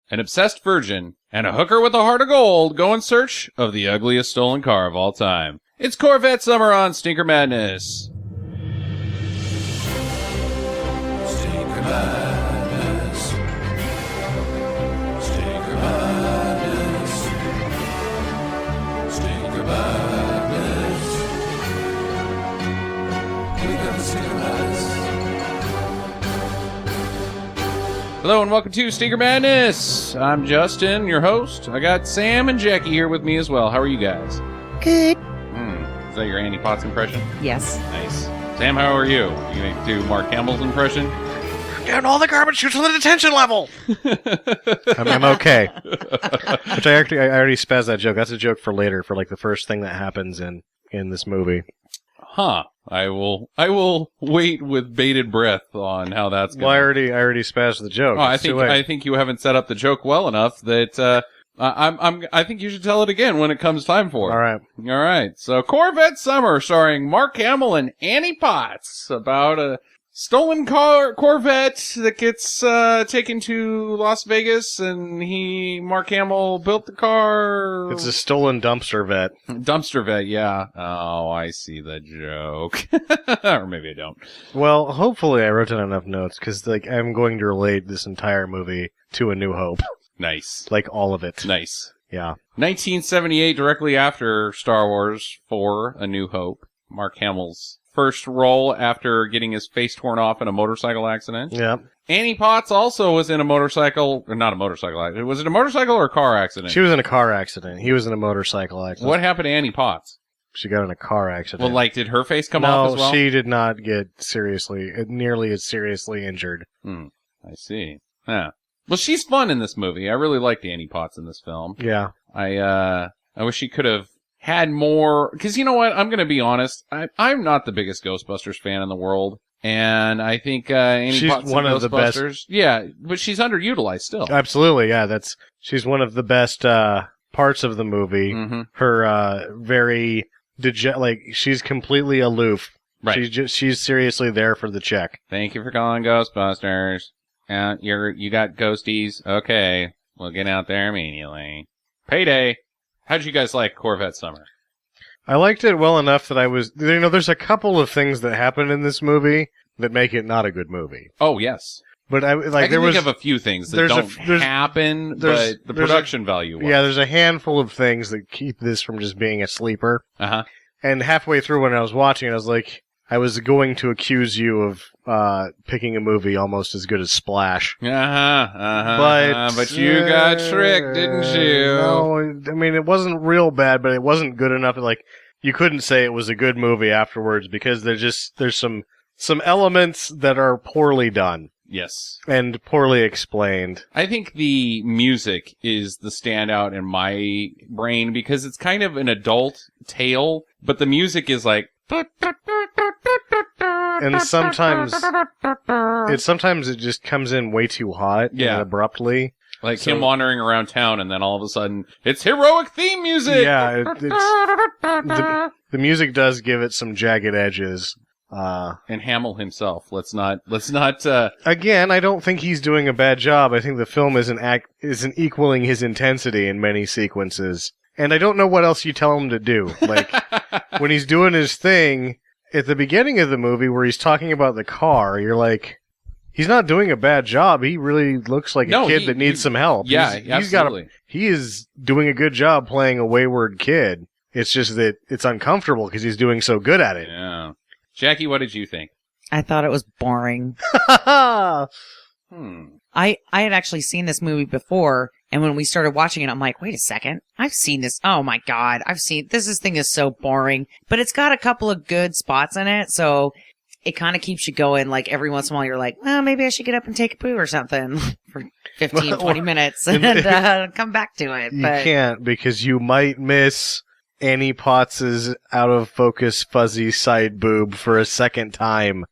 an obsessed virgin, and a hooker with a heart of gold go in search of the ugliest stolen car of all time. It's Corvette Summer on Stinker Madness. Stinker Madness. Stinker Madness. Stinker Madness. We got the Stinker Madness. Hello and welcome to Stinker Madness. I'm Justin, your host. I got Sam and Jackie here with me as well. How are you guys? Good. Is that your Annie Potts impression? Yes. Nice. Sam, how are you? You gonna do Mark Hamill's impression? Down all the garbage chutes to the detention level. I'm okay. Which I already spazzed that joke. That's a joke for later, for like the first thing that happens in this movie. Huh. I will wait with bated breath on how that's going. Well, I already spazzed the joke. Oh, I think you haven't set up the joke well enough that I think you should tell it again when it comes time for it. All right. So Corvette Summer, starring Mark Hamill and Annie Potts, about a stolen Corvette that gets taken to Las Vegas, and Mark Hamill built the car. It's a stolen dumpster vet. Dumpster vet, yeah. Oh, I see the joke. Or maybe I don't. Well, hopefully I wrote down enough notes, because I'm going to relate this entire movie to A New Hope. Nice. Like all of it. Nice. Yeah. 1978, directly after Star Wars 4, A New Hope. Mark Hamill's first role after getting his face torn off in a motorcycle accident. Yeah. Annie Potts also was in a motorcycle, or not a motorcycle accident. Was it a motorcycle or a car accident? She was in a car accident. He was in a motorcycle accident. What happened to Annie Potts? She got in a car accident. Well, like, did her face come off as well? No, she did not get nearly as seriously injured. I see. Yeah. Well, she's fun in this movie. I really liked Annie Potts in this film. Yeah. I wish she could have had more, because you know what? I'm going to be honest. I'm not the biggest Ghostbusters fan in the world. And I think Annie Potts one of the best. Yeah, but she's underutilized still. Absolutely, yeah. She's one of the best parts of the movie. Mm-hmm. Her very she's completely aloof. Right. She's seriously there for the check. Thank you for calling Ghostbusters. You got ghosties. Okay, we'll get out there immediately. Payday. How'd you guys like Corvette Summer? I liked it well enough that there's a couple of things that happen in this movie that make it not a good movie. Oh, yes. But I can think of a few things that don't happen, but the production value was. Yeah, there's a handful of things that keep this from just being a sleeper. Uh-huh. And halfway through when I was watching it, I was like, I was going to accuse you of picking a movie almost as good as Splash. But you got tricked, didn't you? No, I mean, it wasn't real bad, but it wasn't good enough to, you couldn't say it was a good movie afterwards, because there's some elements that are poorly done. Yes. And poorly explained. I think the music is the standout in my brain, because it's kind of an adult tale, but the music is like... And sometimes it just comes in way too hot and abruptly. Like him wandering around town, and then all of a sudden, it's heroic theme music! Yeah, the music does give it some jagged edges. And Hamill himself. Let's not. Again, I don't think he's doing a bad job. I think the film isn't equaling his intensity in many sequences. And I don't know what else you tell him to do. Like, when he's doing his thing, at the beginning of the movie where he's talking about the car, you're like, he's not doing a bad job. He really looks like a kid that needs some help. Yeah, absolutely. He is doing a good job playing a wayward kid. It's just that it's uncomfortable because he's doing so good at it. Yeah. Jackie, what did you think? I thought it was boring. I had actually seen this movie before, and when we started watching it, I'm like, wait a second, I've seen this. Oh my god, this thing is so boring. But it's got a couple of good spots in it, so it kind of keeps you going. Like, every once in a while, you're like, well, maybe I should get up and take a poo or something for 15, 20 minutes and come back to it. You can't, because you might miss Annie Potts' out-of-focus fuzzy side boob for a second time.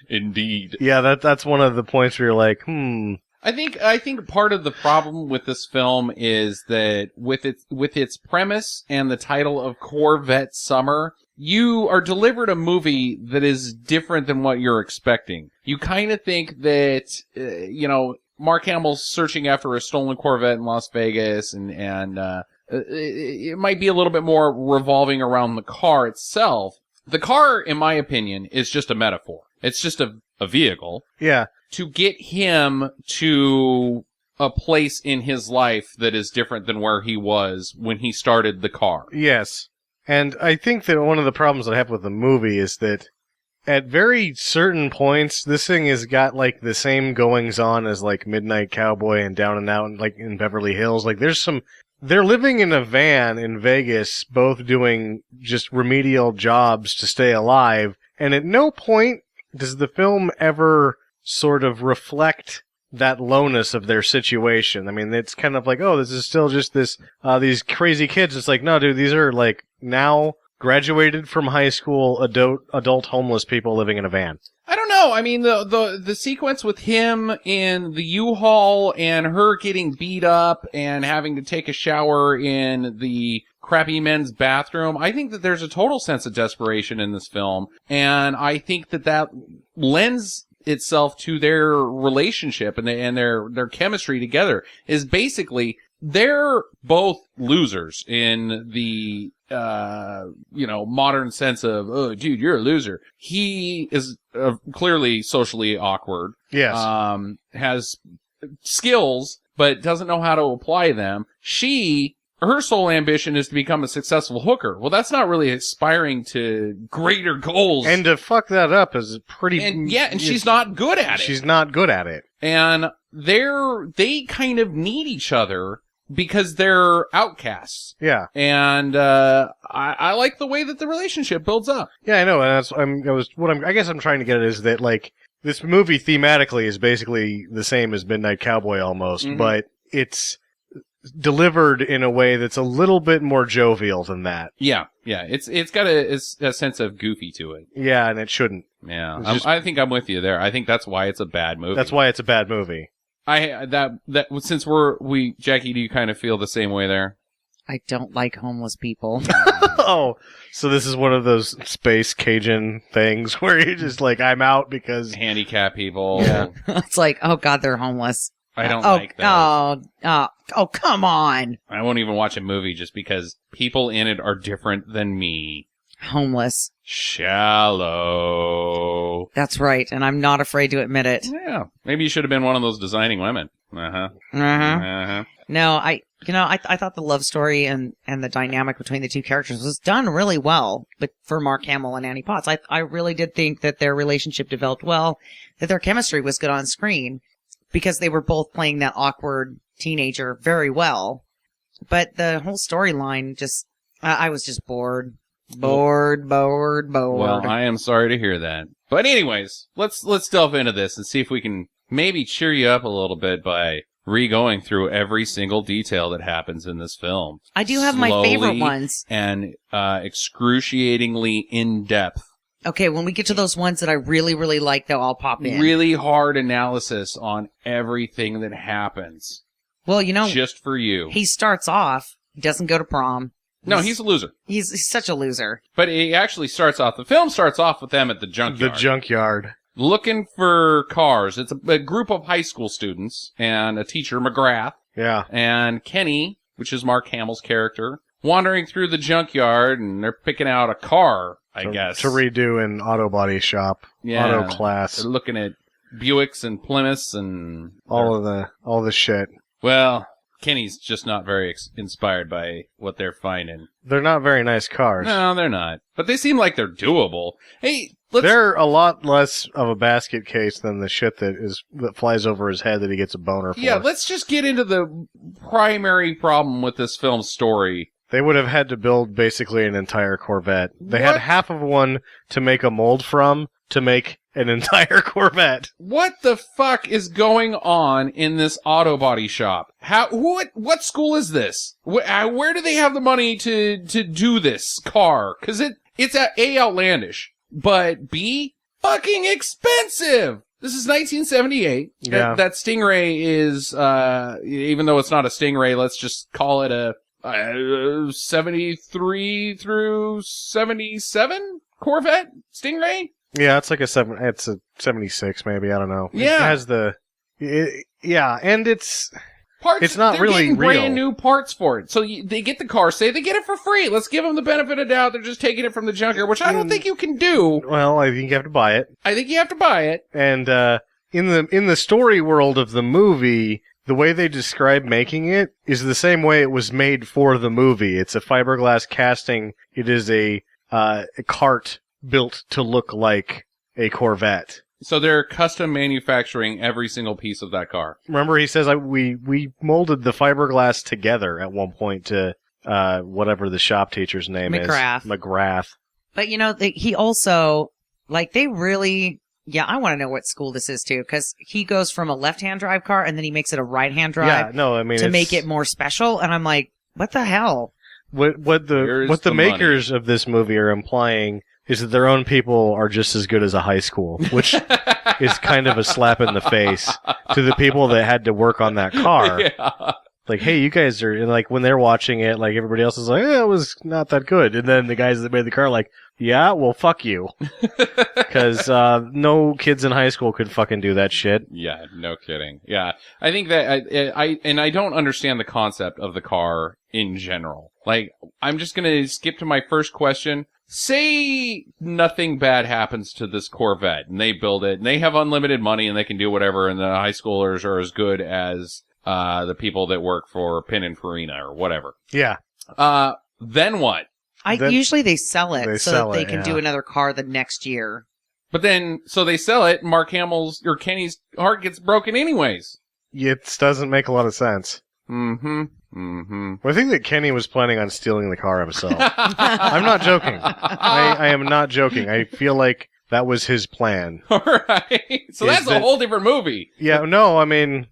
Indeed. Yeah, that's one of the points where you're like, I think part of the problem with this film is that with its premise and the title of Corvette Summer, you are delivered a movie that is different than what you're expecting. You kind of think that, Mark Hamill's searching after a stolen Corvette in Las Vegas, and it might be a little bit more revolving around the car itself. The car, in my opinion, is just a metaphor. It's just a vehicle. Yeah. To get him to a place in his life that is different than where he was when he started the car. Yes. And I think that one of the problems that I have with the movie is that at very certain points, this thing has got, like, the same goings-on as, like, Midnight Cowboy and Down and Out, like, in Beverly Hills. Like, they're living in a van in Vegas, both doing just remedial jobs to stay alive, and at no point does the film ever sort of reflect that lowness of their situation. I mean, it's kind of like, oh, this is still just these crazy kids. It's like, no, dude, these are, like, now graduated from high school adult homeless people living in a van. I don't know. I mean, the sequence with him in the U-Haul and her getting beat up and having to take a shower in the crappy men's bathroom, I think that there's a total sense of desperation in this film, and I think that lends itself to their relationship and their chemistry together. Is basically they're both losers in the modern sense of, oh, dude, you're a loser. He is clearly socially awkward. Yes. Has skills, but doesn't know how to apply them. Her sole ambition is to become a successful hooker. Well, that's not really aspiring to greater goals. And to fuck that up is pretty... And she's not good at it. She's not good at it. And they kind of need each other because they're outcasts. Yeah. And I like the way that the relationship builds up. Yeah, I know, and I guess I'm trying to get at is that, like, this movie thematically is basically the same as Midnight Cowboy almost, but it's delivered in a way that's a little bit more jovial than that. Yeah. It's got a sense of goofy to it. Yeah, and it shouldn't. Yeah, I think I'm with you there. I think that's why it's a bad movie. That's why it's a bad movie. Since Jackie, do you kind of feel the same way there? I don't like homeless people. Oh, so this is one of those space Cajun things where you're just like, I'm out because... Handicap people. Yeah. It's like, oh God, they're homeless. I don't like those. Oh, come on. I won't even watch a movie just because people in it are different than me. Homeless. Shallow. That's right, and I'm not afraid to admit it. Yeah. Maybe you should have been one of those designing women. No, I thought the love story and the dynamic between the two characters was done really well, but for Mark Hamill and Annie Potts, I really did think that their relationship developed well, that their chemistry was good on screen, because they were both playing that awkward teenager very well. But the whole storyline just, I was just bored. Bored. Well, I am sorry to hear that. But anyways, let's delve into this and see if we can maybe cheer you up a little bit by re-going through every single detail that happens in this film. I do have my favorite ones. And excruciatingly in-depth. Okay, when we get to those ones that I really, really like, though, I'll pop in. Really hard analysis on everything that happens. Well, just for you. He starts off, he doesn't go to prom. No, he's a loser. He's such a loser. But he actually the film starts off with them at the junkyard. The junkyard. Looking for cars. It's a group of high school students and a teacher, McGrath. Yeah. And Kenny, which is Mark Hamill's character, wandering through the junkyard, and they're picking out a car, I guess. To redo an auto body shop. Yeah. Auto class. They're looking at Buicks and Plymouths and... all the shit. Well, Kenny's just not very inspired by what they're finding. They're not very nice cars. No, they're not. But they seem like they're doable. Hey, they're a lot less of a basket case than the shit that flies over his head that he gets a boner for. Yeah, let's just get into the primary problem with this film's story. They would have had to build basically an entire Corvette. They had half of one to make a mold from to make an entire Corvette. What the fuck is going on in this auto body shop? What school is this? Where do they have the money to do this car? Cause it's A, outlandish, but B, fucking expensive. This is 1978. Yeah. That Stingray is, even though it's not a Stingray, let's just call it a 73 through 77 Corvette Stingray. Yeah, it's like it's a 76 maybe, I don't know. Yeah. It Yeah, and it's not they're really getting real. brand new parts for it. So they get the car, say they get it for free. Let's give them the benefit of doubt. They're just taking it from the junkyard, which I don't think you can do. Well, I think you have to buy it. I think you have to buy it. And in the story world of the movie, the way they describe making it is the same way it was made for the movie. It's a fiberglass casting. It is a cart built to look like a Corvette. So they're custom manufacturing every single piece of that car. Remember, he says we molded the fiberglass together at one point to whatever the shop teacher's name McGrath. is. McGrath. But he also, like, they really, I want to know what school this is too, because he goes from a left-hand drive car and then he makes it a right-hand drive. Yeah, no, I mean, to make it more special. And I'm like, what the hell? What the makers of this movie are implying is that their own people are just as good as a high school, which is kind of a slap in the face to the people that had to work on that car. Yeah. Like, hey, you guys are, and like, when they're watching it, like, everybody else is like, it was not that good. And then the guys that made the car are like, yeah, well, fuck you. Because no kids in high school could fucking do that shit. Yeah, no kidding. Yeah, I think that I don't understand the concept of the car in general. Like, I'm just gonna skip to my first question. Say nothing bad happens to this Corvette, and they build it, and they have unlimited money, and they can do whatever, and the high schoolers are as good as the people that work for Pin and Farina or whatever. Yeah. Then what? Usually they sell it They so sell that they it, can yeah. do another car the next year. But then, so they sell it, and Mark Hamill's or Kenny's heart gets broken anyways. It doesn't make a lot of sense. Well, Well, I think that Kenny was planning on stealing the car himself. I'm not joking. I am not joking. I feel like that was his plan. All right. So that's a whole different movie. Yeah, no, I mean,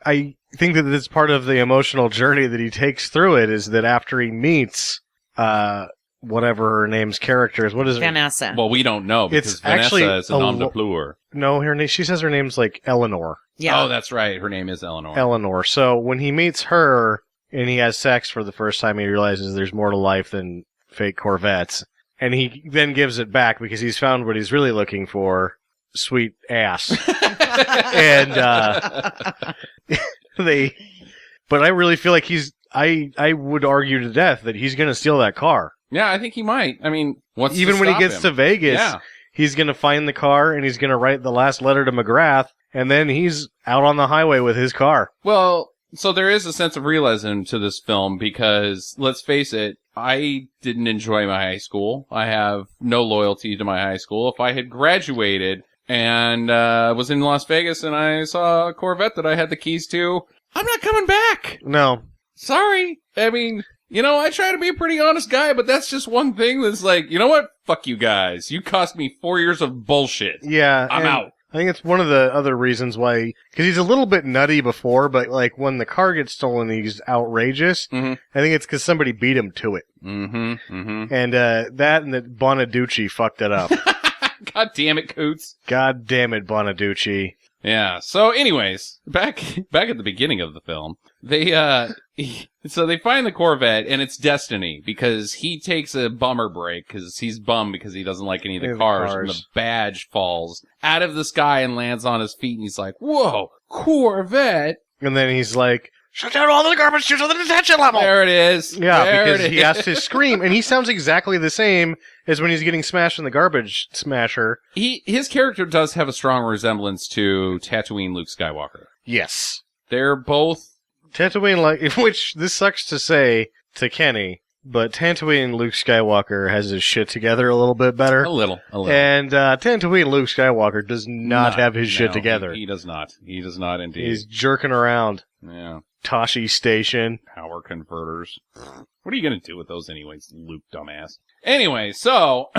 I think that this part of the emotional journey that he takes through it is that after he meets, whatever her name's character is, what is it? Vanessa. Well, we don't know because It's Vanessa actually is a nom de plume. No, she says her name's like Eleanor. Yeah. Oh, that's right. Her name is Eleanor. Eleanor. So when he meets her and he has sex for the first time, he realizes there's more to life than fake Corvettes. And he then gives it back because he's found what he's really looking for, sweet ass. And but I really feel like I would argue to death that he's going to steal that car. Yeah, I think he might. I mean, what's Even to when he stop gets him? to Vegas, Yeah. he's going to find the car and he's going to write the last letter to McGrath, and then he's out on the highway with his car. Well, so there is a sense of realism to this film because, let's face it, I didn't enjoy my high school. I have no loyalty to my high school. If I had graduated and was in Las Vegas and I saw a Corvette that I had the keys to, I'm not coming back. No. Sorry. I mean, I try to be a pretty honest guy, but that's just one thing that's like, you know what? Fuck you guys. You cost me 4 years of bullshit. Yeah. I'm and out. I think it's one of the other reasons why, because he's a little bit nutty before, but like when the car gets stolen, he's outrageous. Mhm. I think it's because somebody beat him to it. And that and that Bonaducci fucked it up. God damn it, Coots. God damn it, Bonaducci. Yeah. So anyways, back at the beginning of the film, so they find the Corvette and it's destiny because he takes a bummer break because he's bummed because he doesn't like any of the cars and the badge falls out of the sky and lands on his feet and he's like, whoa, Corvette. And then he's like, shut down all the garbage chutes on the detention level. There it is. Yeah, There because it he is. has to scream, and he sounds exactly the same as when he's getting smashed in the garbage smasher. His character does have a strong resemblance to Tatooine Luke Skywalker. Yes. They're both Tatooine, which this sucks to say to Kenny, but Tatooine Luke Skywalker has his shit together a little bit better. a little. And Tatooine Luke Skywalker does not have his shit together. He does not. He does not indeed. He's jerking around. Yeah. Toshi Station. Power converters. What are you going to do with those anyways, Luke dumbass? Anyway, so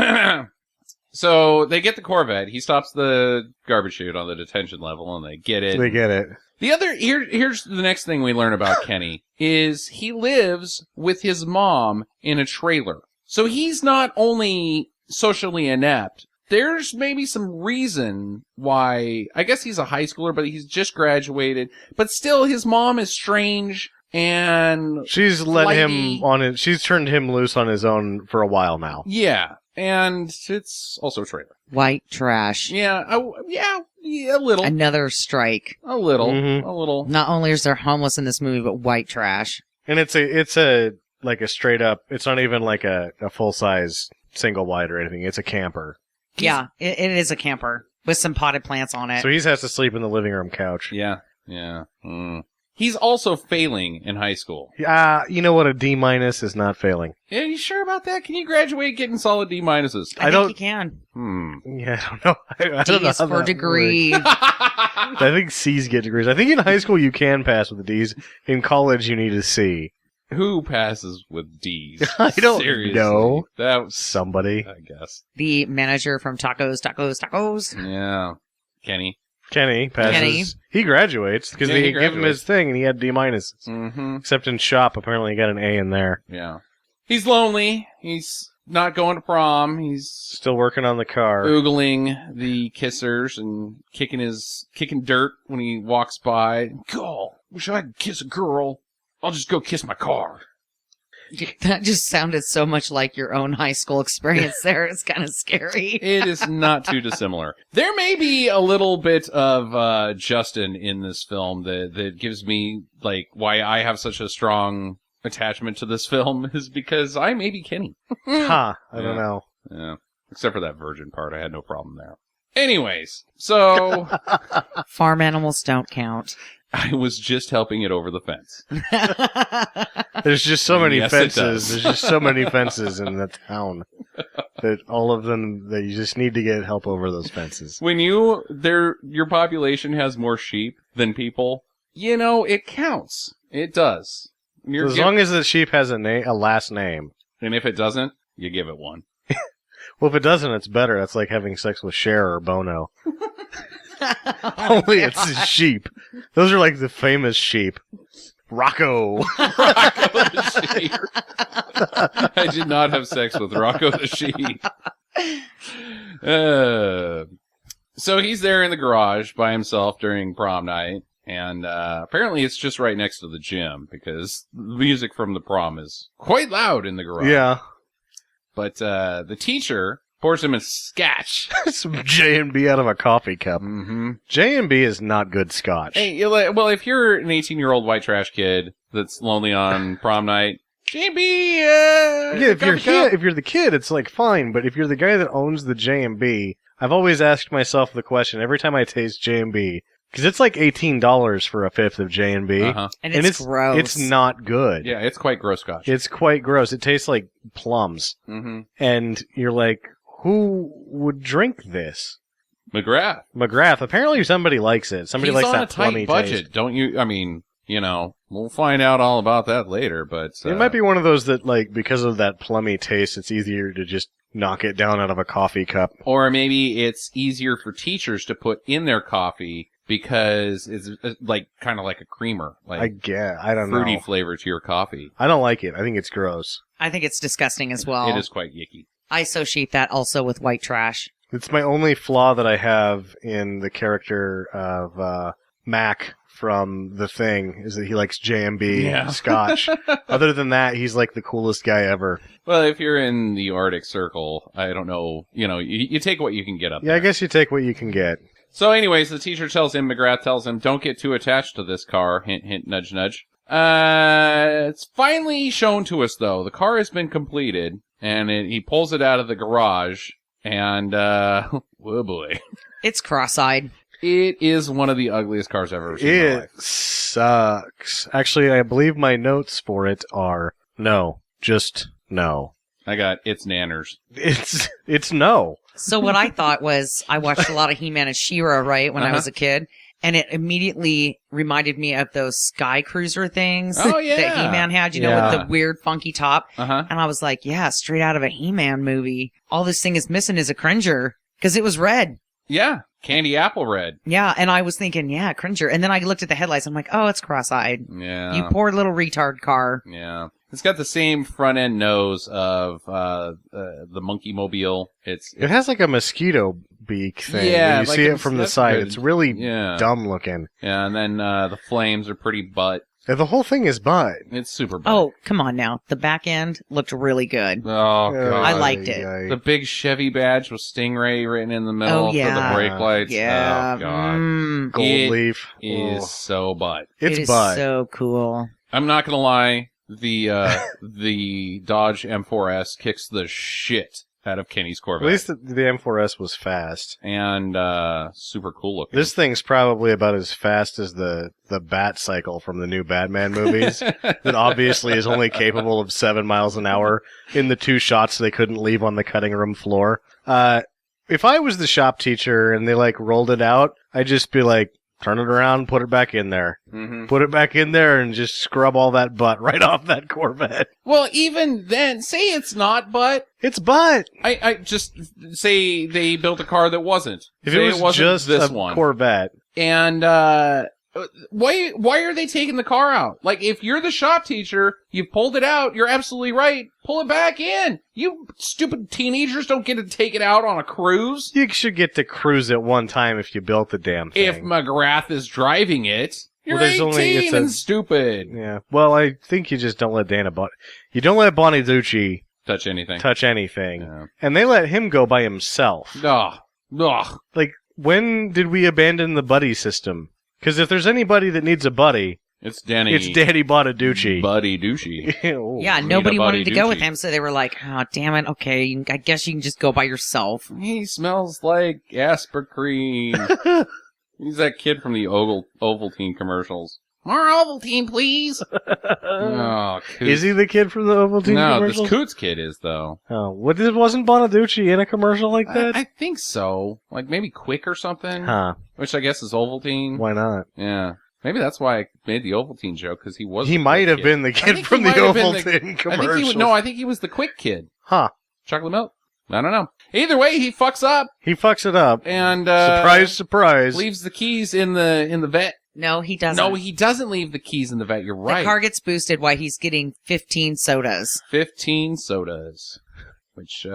so they get the Corvette. He stops the garbage chute on the detention level and they get it. They get it. The other here's the next thing we learn about Kenny is he lives with his mom in a trailer. So he's not only socially inept, there's maybe some reason why, I guess he's a high schooler, but he's just graduated, but still his mom is strange and She's let flighty. him on it. She's turned him loose on his own for a while now. Yeah, and it's also a trailer. White trash. Yeah, Yeah, a little. Another strike. A little. Mhm. A little. Not only is there homeless in this movie, but white trash. And it's a like a straight up. It's not even like a full size single wide or anything. It's a camper. Yeah, it is a camper with some potted plants on it. So he has to sleep in the living room couch. Yeah. Yeah. He's also failing in high school. You know what? A D- is not failing. Yeah, you sure about that? Can you graduate getting solid D minuses? I think don't- you can. Yeah, I don't know. I don't know D's how for that degree. works. I think C's get degrees. I think in high school you can pass with the D's. In college you need a C. Who passes with D's? I don't Seriously. know. That was, Somebody. I guess. The manager from Tacos. Yeah. Kenny. Kenny passes. Kenny. He graduates because Yeah, they he give him graduates. his thing and he had D-. Mm-hmm. Except in shop, apparently he got an A in there. Yeah. He's lonely. He's not going to prom. He's Still working on the car. oogling the kissers and kicking dirt when he walks by. God, wish I could kiss a girl. I'll just go kiss my car. That just sounded so much like your own high school experience there. It's kind of scary. It is not too dissimilar. There may be a little bit of Justin in this film that gives me, like, why I have such a strong attachment to this film is because I may be Kenny. I don't Yeah. know. Yeah. Except for that virgin part. I had no problem there. Anyways, so Farm animals don't count. I was just helping it over the fence. There's just so many Yes, it fences. does. There's just so many fences in the town. That all of them, that you just need to get help over those fences. When your population has more sheep than people, you know, it counts. It does. So as long as the sheep has a last name. And if it doesn't, you give it one. Well, if it doesn't, it's better. That's like having sex with Cher or Bono. Only it's a sheep. Those are like the famous sheep. Rocco. Rocco the sheep. I did not have sex with Rocco the sheep. So he's there in the garage by himself during prom night. And apparently it's just right next to the gym because the music from the prom is quite loud in the garage. Yeah. But the teacher pours him a scotch. Some J&B out of a coffee cup. Mm-hmm. J&B is not good scotch. Hey, well, if you're an 18-year-old white trash kid that's lonely on prom night, J&B, Yeah, if you're coffee cup. if you're the kid, it's like fine. But if you're the guy that owns the J&B, I've always asked myself the question every time I taste J&B, because it's like $18 for a fifth of J&B, Uh-huh. And it's gross. It's not good. Yeah, it's quite gross scotch. It's quite gross. It tastes like plums, Mm-hmm. and you're like, who would drink this? McGrath. McGrath. Apparently, somebody likes it. Somebody He's likes on that a plummy tight budget, taste. don't you? I mean, you know, we'll find out all about that later, but... It might be one of those that, like, because of that plummy taste, it's easier to just knock it down out of a coffee cup. Or maybe it's easier for teachers to put in their coffee because it's like kind of like a creamer, I like guess. I don't fruity know. flavor to your coffee. I don't like it. I think it's gross. I think it's disgusting as well. It is quite yicky. I associate that also with white trash. It's my only flaw that I have in the character of Mac from The Thing, is that he likes J&B Yeah. scotch. Other than that, he's like the coolest guy ever. Well, if you're in the Arctic Circle, I don't know, you know, you take what you can get up Yeah, there. I guess you take what you can get. So anyways, the teacher tells him, McGrath tells him, don't get too attached to this car. Hint, hint, nudge, nudge. It's finally shown to us, though. The car has been completed, and he pulls it out of the garage, and, oh boy. It's cross-eyed. It is one of the ugliest cars I've ever seen in my It life. sucks. Actually, I believe my notes for it are no. Just no. I got its nanners. It's no. So what I thought was, I watched a lot of He-Man and She-Ra, right, when I was a kid, and it immediately reminded me of those Sky Cruiser things Oh, yeah. that He-Man had, you know, Yeah. with the weird funky top. Uh-huh. And I was like, yeah, straight out of a He-Man movie. All this thing is missing is a Cringer, because it was red. Yeah. Candy apple red. Yeah, and I was thinking, yeah, Cringer. And then I looked at the headlights, I'm like, oh, it's cross-eyed. Yeah. You poor little retard car. Yeah. It's got the same front end nose of the Monkey Mobile. It has like a mosquito beak thing. Yeah, when you like see it's- it from the that's side. good. It's really Yeah. dumb looking. Yeah, and then the flames are pretty butt. And the whole thing is butt. It's super butt. Oh, come on now. The back end looked really good. Oh, God. I liked it. The big Chevy badge with Stingray written in the middle for yeah. the brake lights. Yeah. Oh, God. Gold It leaf. is Oh. so butt. It's it is butt. so cool. I'm not going to lie. The Dodge M4S kicks the shit out of Kenny's At Corvette. least the M4S was fast. And super cool looking. This thing's probably about as fast as the Bat Cycle from the new Batman movies. That obviously is only capable of 7 miles an hour in the 2 shots they couldn't leave on the cutting room floor. If I was the shop teacher and they rolled it out, I'd just be like, turn it around, put it back in there. Mm-hmm. Put it back in there and just scrub all that butt right off that Corvette. Well, even then, say it's not butt. It's butt. I just say they built a car that wasn't. If Say it was wasn't just this a one. Corvette. And why are they taking the car out? Like, if you're the shop teacher, you've pulled it out, you're absolutely right. Pull it back in. You stupid teenagers don't get to take it out on a cruise. You should get to cruise at one time if you built the damn thing. If McGrath is driving it, you're Well, there's 18 only- it's and a- stupid. Yeah. Well, I think you just don't let you don't let Bonaducci Touch anything. touch anything. Yeah. And they let him go by himself. Ugh. Ugh. When did we abandon the buddy system? Because if there's anybody that needs a buddy, It's Danny. it's Danny Bonaducci. Buddy douchey. Oh. Yeah, Need nobody a buddy wanted to go with Gucci. him, so they were like, oh, damn it, okay, I guess you can just go by yourself. He smells like Aspercreme. He's that kid from the Ovaltine commercials. More Ovaltine, please. Oh, Coots. Is he the kid from the Ovaltine No, commercials? this Coots kid is, though. Oh, wasn't Bonaducci in a commercial like that? I think so. Like, maybe Quick or something. Huh. Which I guess is Ovaltine. Why not? Yeah. Maybe that's why I made the Ovaltine joke, because he was He the might Quick have kid. been the I kid think from he the might have been Ovaltine commercial. I think he was the Quick kid. Huh. Chocolate milk? I don't know. Either way, he fucks up He fucks it up. and Surprise, surprise. leaves the keys in the vet. No, he doesn't. No, he doesn't leave the keys in the vet. You're right. The car gets boosted while he's getting 15 sodas. 15 sodas. Which,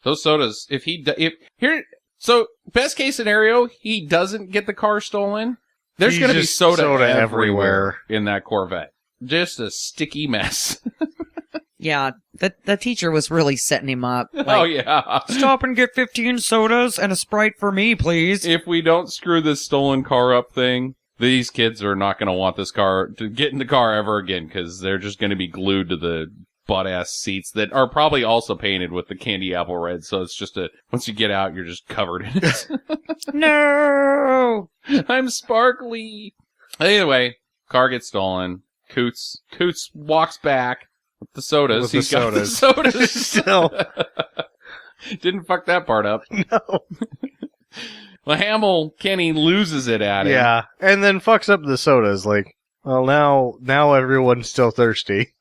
those sodas, so best case scenario, he doesn't get the car stolen. There's He's going to be just soda everywhere. everywhere in that Corvette. Just a sticky mess. Yeah, the teacher was really setting him up. Like, Oh, yeah. stop and get 15 sodas and a Sprite for me, please. If we don't screw this stolen car up thing, these kids are not going to want this car to get in the car ever again, because they're just going to be glued to the butt-ass seats that are probably also painted with the candy apple red, so it's just once you get out, you're just covered in it. No! I'm sparkly. Anyway, car gets stolen. Coots walks back with the sodas. With the He's got the sodas. Still. Didn't fuck that part up. No. Well, Hamill, Kenny loses it at him. Yeah. And then fucks up the sodas. Well, now everyone's still thirsty.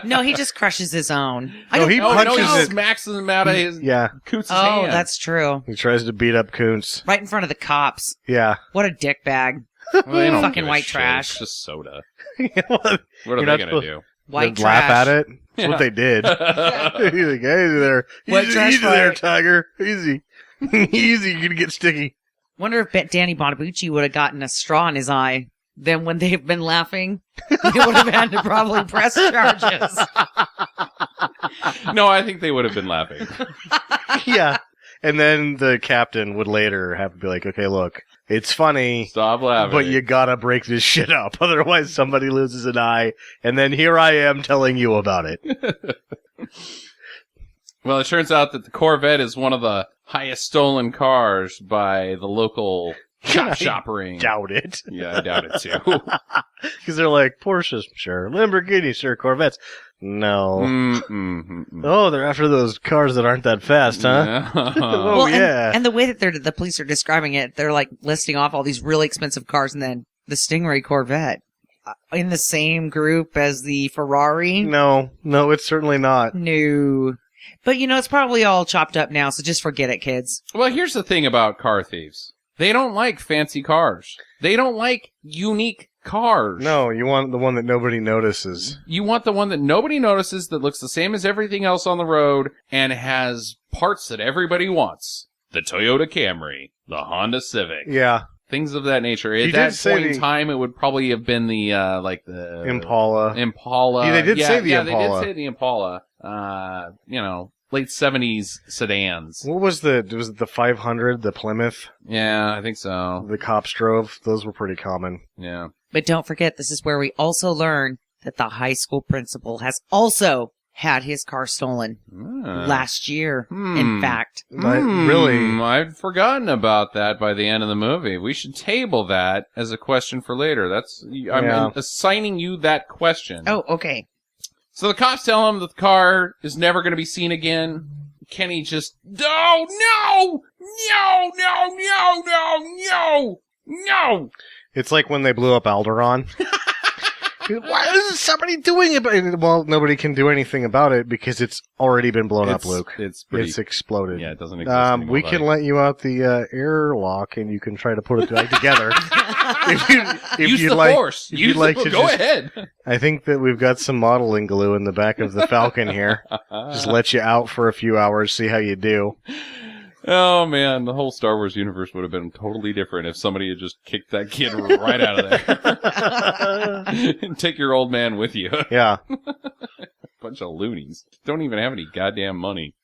No, he just crushes his own. No, he punches he it. smacks him out of his Yeah. Coots' Oh, hand. that's true. He tries to beat up Kuntz. Right in front of the cops. Yeah. What a dickbag. Well, they don't Fucking give a white shit. trash. It's just soda. You know what? What are You're they not going to supposed- do? White They'd laugh trash. at it. That's what they did. He's like, hey, easy there. White Easy, trash easy there, fight. Tiger. Easy. Easy, you're gonna get sticky. Wonder if Danny Bonaducci would have gotten a straw in his eye. Then when they've been laughing, they would have had to probably press charges. No, I think they would have been laughing. Yeah. And then the captain would later have to be like, okay, look, it's funny, Stop laughing. but you gotta break this shit up. Otherwise somebody loses an eye. And then here I am telling you about it. Well, it turns out that the Corvette is one of the highest stolen cars by the local shop ring. Doubt it. Yeah, I doubt it too. Because they're like, Porsches, sure. Lamborghinis, sure. Corvettes. No. Oh, they're after those cars that aren't that fast, huh? Oh, and, yeah. and the way that the police are describing it, they're like listing off all these really expensive cars and then the Stingray Corvette in the same group as the Ferrari. No, it's certainly not. No. But it's probably all chopped up now, so just forget it, kids. Well, here's the thing about car thieves. They don't like fancy cars. They don't like unique cars. No, you want the one that nobody notices. You want the one that nobody notices, that looks the same as everything else on the road, and has parts that everybody wants. The Toyota Camry, the Honda Civic. Yeah. things of that nature. At He that did say point in time, it would probably have been the Impala. Impala. Yeah, they did say the Impala. They did say the Impala. Late 70s sedans. What was it the 500, the Plymouth? Yeah, I think so. The cops drove. Those were pretty common. Yeah. But don't forget, this is where we also learn that the high school principal has also had his car stolen last year, in fact. Really? I'd forgotten about that by the end of the movie. We should table that as a question for later. I'm assigning you that question. Oh, okay. So the cops tell him that the car is never going to be seen again. Kenny just, no! It's like when they blew up Alderaan. Why is somebody doing it? Well, nobody can do anything about it because it's already been blown up, Luke. It's exploded. Yeah, it doesn't exist anymore, we can let you out the airlock, and you can try to put it back together. Use the force. Go ahead. I think that we've got some modeling glue in the back of the Falcon here. Just let you out for a few hours, see how you do. Oh, man, the whole Star Wars universe would have been totally different if somebody had just kicked that kid right out of there. And take your old man with you. Yeah. Bunch of loonies. Don't even have any goddamn money.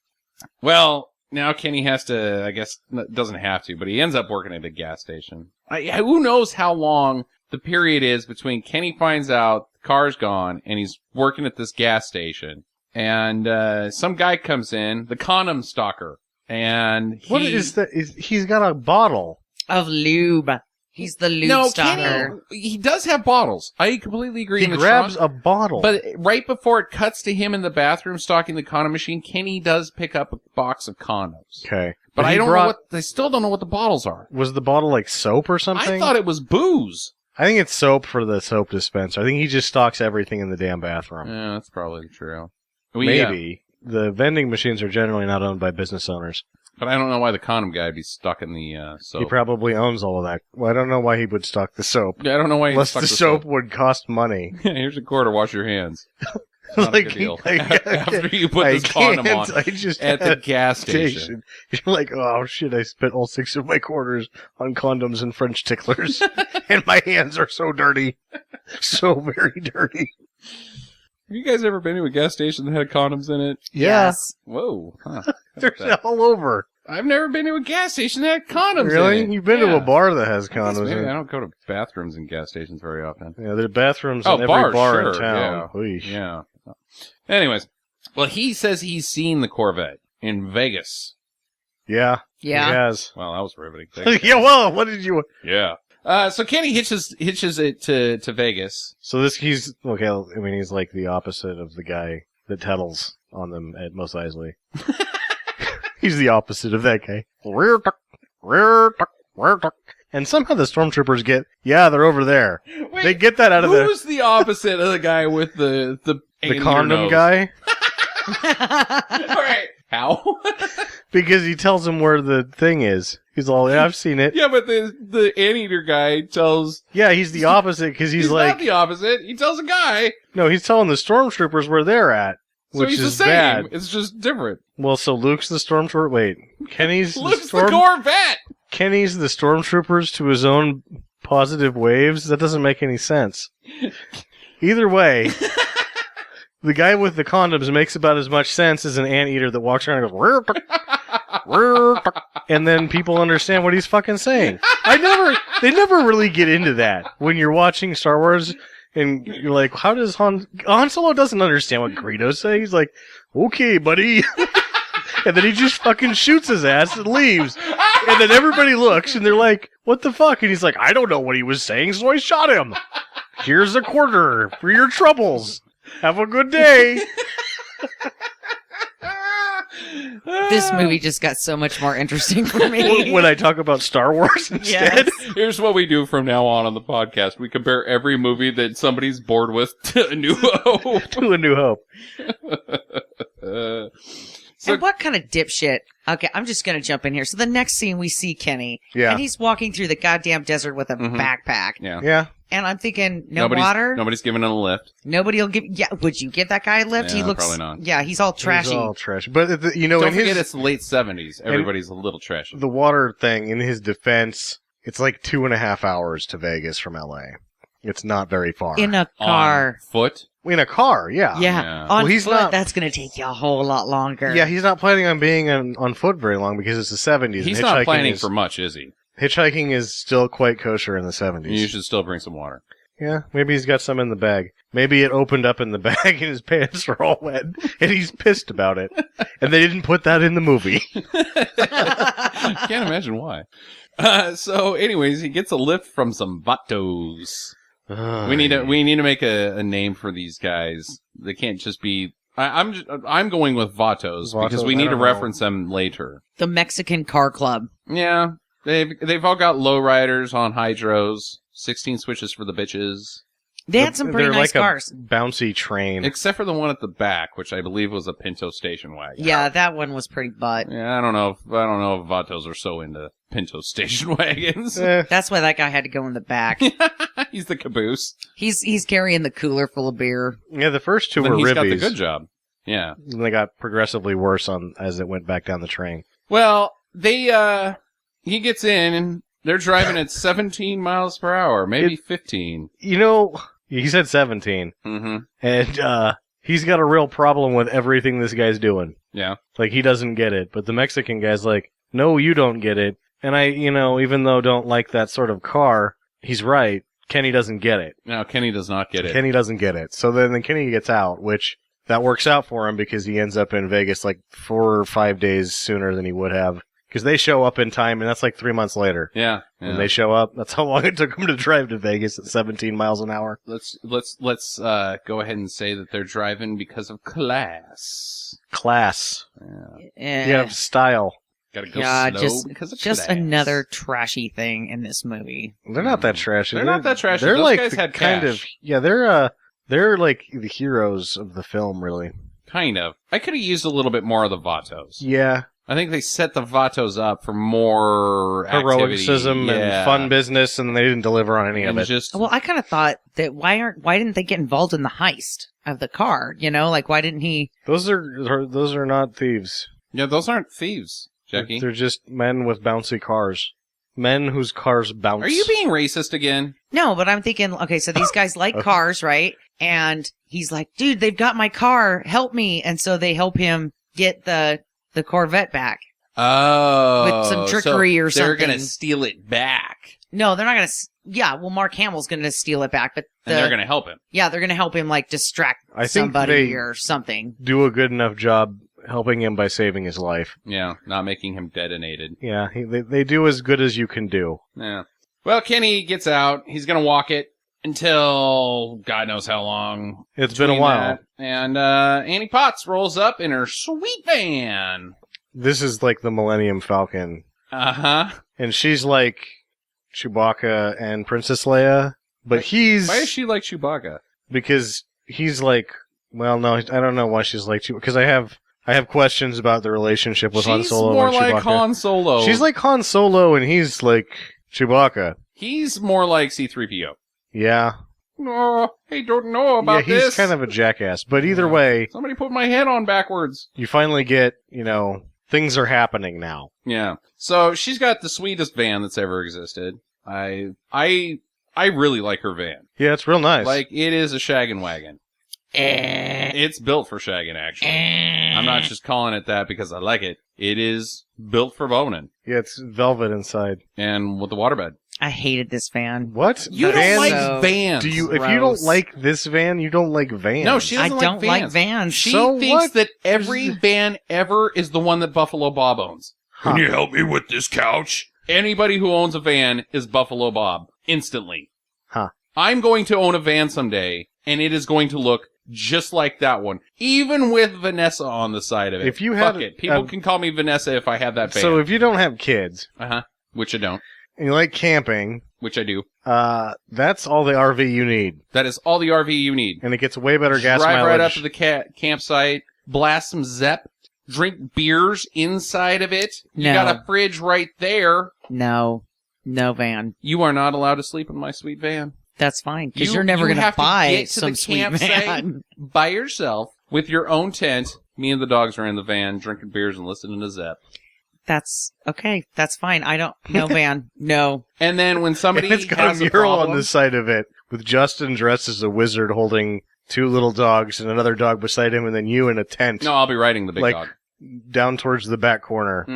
Well, now Kenny has to, I guess, doesn't have to, but he ends up working at a gas station. Who knows how long the period is between Kenny finds out the car's gone and he's working at this gas station. And some guy comes in, the condom stalker. And what is that? He's got a bottle of lube. He's the lube stalker. Kenny, he does have bottles. I completely agree. He grabs a bottle. But right before it cuts to him in the bathroom stalking the condom machine, Kenny does pick up a box of condoms. Okay. But I still don't know what the bottles are. Was the bottle like soap or something? I thought it was booze. I think it's soap for the soap dispenser. I think he just stocks everything in the damn bathroom. Yeah, that's probably true. Maybe. The vending machines are generally not owned by business owners. But I don't know why the condom guy would be stuck in the soap. He probably owns all of that. Well, I don't know why he would stock the soap. Yeah, I don't know why he Unless stuck the soap would cost money. Here's a quarter, wash your hands. Not a good deal. After you put this condom on at the gas station. You're like, oh shit, I spent all 6 of my quarters on condoms and French ticklers. And my hands are so dirty. So very dirty. Have you guys ever been to a gas station that had condoms in it? Yes. Whoa. Huh. They're all over. I've never been to a gas station that had condoms really? in it. You've been to a bar that has condoms in it. I don't go to bathrooms in gas stations very often. Yeah, there are bathrooms in every bar in town. Yeah. Anyways, well, he says he's seen the Corvette in Vegas. Yeah. Yeah. He has. Well, that was riveting. Yeah, well, what did you... Yeah. So Kenny hitches it to Vegas. So he's like the opposite of the guy that tattles on them at Mos Eisley. He's the opposite of that guy. And somehow the stormtroopers they're over there. Wait, they get that out of Who's the opposite of the guy with the condom nose? guy? All right. How? Because he tells him where the thing is. He's all, yeah, I've seen it. Yeah, but the anteater guy tells... Yeah, he's the opposite because he's like... not the opposite. He tells a guy. No, he's telling the stormtroopers where they're at. So which he's the is same. bad. It's just different. Well, so Luke's the stormtrooper. Wait, Kenny's Luke's the Corvette. Kenny's the stormtroopers to his own positive waves. That doesn't make any sense. Either way, the guy with the condoms makes about as much sense as an anteater that walks around and goes, and then people understand what he's fucking saying. They never really get into that when you're watching Star Wars. And you're like, how does Han Solo doesn't understand what Greedo's saying? He's like, okay, buddy. And then he just fucking shoots his ass and leaves. And then everybody looks and they're like, what the fuck? And he's like, I don't know what he was saying, so I shot him. Here's a quarter for your troubles. Have a good day. This movie just got so much more interesting for me. When I talk about Star Wars instead. Yes. Here's what we do from now on the podcast. We compare every movie that somebody's bored with to A New Hope. To A New Hope. And what kind of dipshit? Okay, I'm just going to jump in here. So the next scene, we see Kenny. Yeah. And he's walking through the goddamn desert with a backpack. Yeah. Yeah. And I'm thinking, water? Nobody's giving him a lift. Nobody will give... Yeah, would you give that guy a lift? Yeah, He looks... probably not. Yeah, he's all trashy. He's all trashy. But, Don't forget it's the late 70s. Everybody's a little trashy. The water thing, in his defense, It's like 2.5 hours to Vegas from LA. It's not very far. In a car. On foot? In a car, yeah. Yeah. On Well, he's foot, not- that's going to take you a whole lot longer. Yeah, he's not planning on being on foot very long because it's the 70s. He's and not hitchhiking planning is- for much, is he? Hitchhiking is still quite kosher in the 70s. You should still bring some water. Yeah, maybe he's got some in the bag. Maybe it opened up in the bag and his pants are all wet, and he's pissed about it. And they didn't put that in the movie. Can't imagine why. So, anyways, he gets a lift from some Vatos. We need to make a name for these guys. They can't just be. I'm going with Vatos because Vatos? we I need to don't know. reference them later. The Mexican car club. Yeah, they've all got lowriders on hydros. 16 switches for the bitches. They had some pretty They're nice like cars. a bouncy train. Except for the one at the back, which I believe was a Pinto station wagon. Yeah, that one was pretty butt. Yeah, I don't know if Vatos are so into Pinto station wagons. That's why that guy had to go in the back. He's the caboose. He's carrying the cooler full of beer. Yeah, the first two Then were he's ribbies. got the good job. Yeah. And they got progressively worse as it went back down the train. Well, he gets in and they're driving at 17 miles per hour, maybe 15. You know, he said 17. Mm-hmm. And he's got a real problem with everything this guy's doing. Yeah. Like, he doesn't get it. But the Mexican guy's like, no, you don't get it. And I, even though don't like that sort of car, he's right. Kenny doesn't get it. No, Kenny does not get it. Kenny doesn't get it. So then Kenny gets out, which that works out for him because he ends up in Vegas like 4 or 5 days sooner than he would have. Because they show up in time, and that's like 3 months later. Yeah. When they show up, that's how long it took them to drive to Vegas at 17 miles an hour. Let's go ahead and say that they're driving because of class. Class. Eh. You have style. Gotta go Yeah, slow because of just class. another trashy thing in this movie. They're not that trashy. They're not that trashy. They're Those like guys the had kind cash. of they're like the heroes of the film, really. Kind of. I could have used a little bit more of the Vatos. Yeah, I think they set the Vatos up for more heroicism activity. and fun business, and they didn't deliver on any And of it. just Well, I kind of thought that why didn't they get involved in the heist of the car? You know, like why didn't he? Those are not thieves. yeah, those aren't thieves, Jackie. They're just men with bouncy cars. Men whose cars bounce. Are you being racist again? No, but I'm thinking, okay, so these guys like cars, right? And he's like, dude, they've got my car. Help me. And so they help him get the Corvette back. Oh, With some trickery or They're something. gonna steal it back, No, they're not going to. Yeah, well, Mark Hamill's going to steal it back, but and they're gonna help him. yeah, they're going to help him like distract I think somebody they- or something. do a good enough job helping him by saving his life? Yeah, not making him detonated. Yeah, they do as good as you can do. Yeah. Well, Kenny gets out. He's gonna walk it until God knows how long. It's been a between while. that. And Annie Potts rolls up in her sweet van. This is like the Millennium Falcon. Uh-huh. And she's like Chewbacca and Princess Leia, but he's Why is she like Chewbacca? because he's like, well, no, I don't know why she's like Chewbacca, because I have questions about the relationship with Han She's Solo more and like Chewbacca. Han Solo. She's like Han Solo and he's like Chewbacca. He's more like C-3PO. Yeah. Oh, I don't know about yeah, he's this. kind of a jackass. But either way, Somebody put my head on backwards. you finally get, things are happening now. Yeah. So she's got the sweetest van that's ever existed. I really like her van. Yeah, it's real nice. Like, it is a shaggin' wagon. It's built for shaggin', actually. I'm not just calling it that because I like it. It is built for boning. Yeah, it's velvet inside. And with the waterbed. I hated this van. What? You Vans? don't like So vans. If you don't gross. like this van, you don't like vans. No, she I doesn't don't like like vans. She So thinks what? that every van ever is the one that Buffalo Bob owns. Huh. Can you help me with this couch? Anybody who owns a van is Buffalo Bob. Instantly. Huh. I'm going to own a van someday, and it is going to look just like that one. Even with Vanessa on the side of it. If you had Fuck it. People can call me Vanessa if I have that van. So if you don't have kids Uh-huh. Which I don't. and you like camping, Which I do. that's all the RV you need. That is all the RV you need. And it gets way better gas Drive mileage. right up to the campsite, blast some Zep, drink beers inside of it. You No. got a fridge right there. No van. You are not allowed to sleep in my sweet van. That's fine because You- you're never you going to have to buy get to some the sweet campsite. van. By yourself, with your own tent. Me and the dogs are in the van, drinking beers and listening to Zep. That's okay. That's fine. No van. No. And then when somebody And it's got has a mural problem, on the side of it with Justin dressed as a wizard holding 2 little dogs and another dog beside him, and then you in a tent. No, I'll be riding the big like dog. down towards the back corner,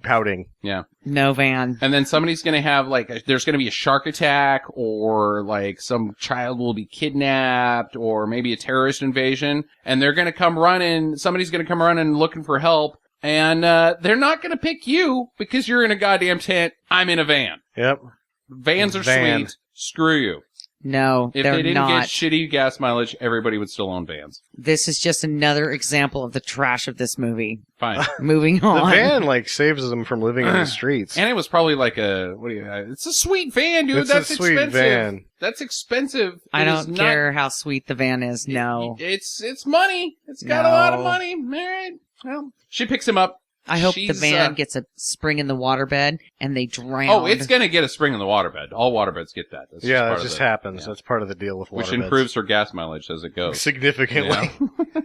pouting. Yeah. No van. And then somebody's going to have, like, there's going to be a shark attack, or, like, some child will be kidnapped, or maybe a terrorist invasion, and they're going to come running, somebody's going to come running looking for help, and they're not going to pick you because you're in a goddamn tent. I'm in a van. Yep. Vans are Van. sweet. Screw you. No, If they're they didn't not. get shitty gas mileage, everybody would still own vans. This is just another example of the trash of this movie. Fine. Moving The on. van like saves them from living in the streets. And it was probably like it's a sweet van, dude. It's That's a sweet expensive. van. That's expensive. I It is don't not- care how sweet the van is. No. It's money. It's got a lot of No. money. All right. Well, she picks him up. I hope the She's, van gets a spring in the waterbed and they drown. Oh, it's going to get a spring in the waterbed. All waterbeds get that. That's Yeah, part that of just the- happens. yeah. That's part of the deal with Which waterbeds. improves her gas mileage as it goes. Significantly.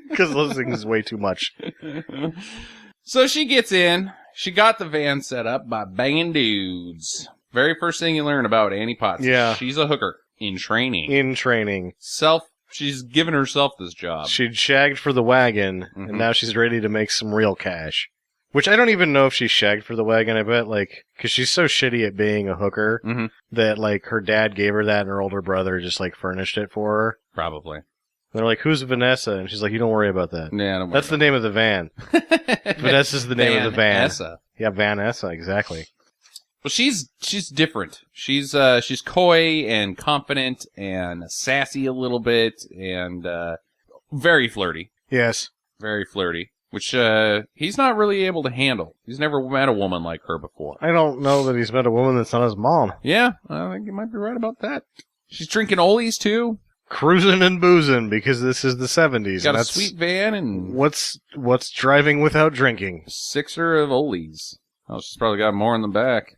Because those things is way too much. So she gets in. She got the van set up by banging dudes. Very first thing you learn about Annie Potts. Yeah. She's a hooker in training. In training. She's given herself this job. She'd shagged for the wagon, Mhm. and now she's ready to make some real cash. Which I don't even know if she shagged for the wagon, I bet, like, because she's so shitty at being a hooker Mhm. that, like, her dad gave her that and her older brother just, like, furnished it for her. Probably. They're like, who's Vanessa? And she's like, you don't worry about that. Yeah, don't worry That's the name of the van. Vanessa's the name of the van. Vanessa. Yeah, Vanessa, exactly. Well, she's different. She's coy and confident and sassy a little bit and very flirty. Yes. Very flirty. Which he's not really able to handle. He's never met a woman like her before. I don't know that he's met a woman that's not his mom. Yeah, I think you might be right about that. She's drinking Olies too. Cruising and boozing because this is the 70s. Got and a that's sweet van and what's driving without drinking. 6er of Olies. Oh, she's probably got more in the back.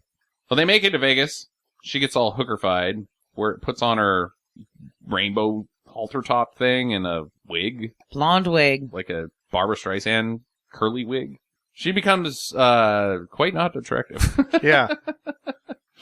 Well, they make it to Vegas. She gets all hooker-fied, where it puts on her rainbow halter top thing and a wig, Blonde wig. like a Barbra Streisand curly wig. She becomes quite not attractive. Yeah.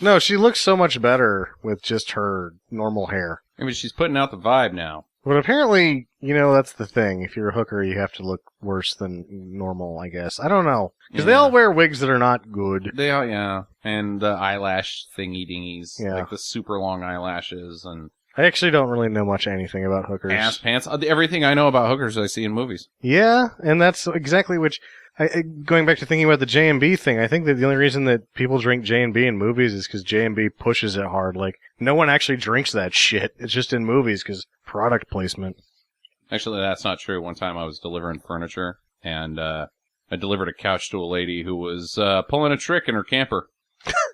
No, she looks so much better with just her normal hair. I mean, she's putting out the vibe now. But apparently, you know, that's the thing. If you're a hooker, you have to look worse than normal, I guess. I don't know. Because they Yeah. all wear wigs that are not good. They are, yeah. And the eyelash thingy-dingies. Yeah. Like the super long eyelashes and I actually don't really know much anything about hookers. ass pants. Everything I know about hookers I see in movies. Yeah, and that's exactly which... going back to thinking about the J&B thing, I think that the only reason that people drink J&B in movies is because J&B pushes it hard. Like, no one actually drinks that shit. It's just in movies because product placement. Actually, that's not true. One time I was delivering furniture, and I delivered a couch to a lady who was pulling a trick in her camper.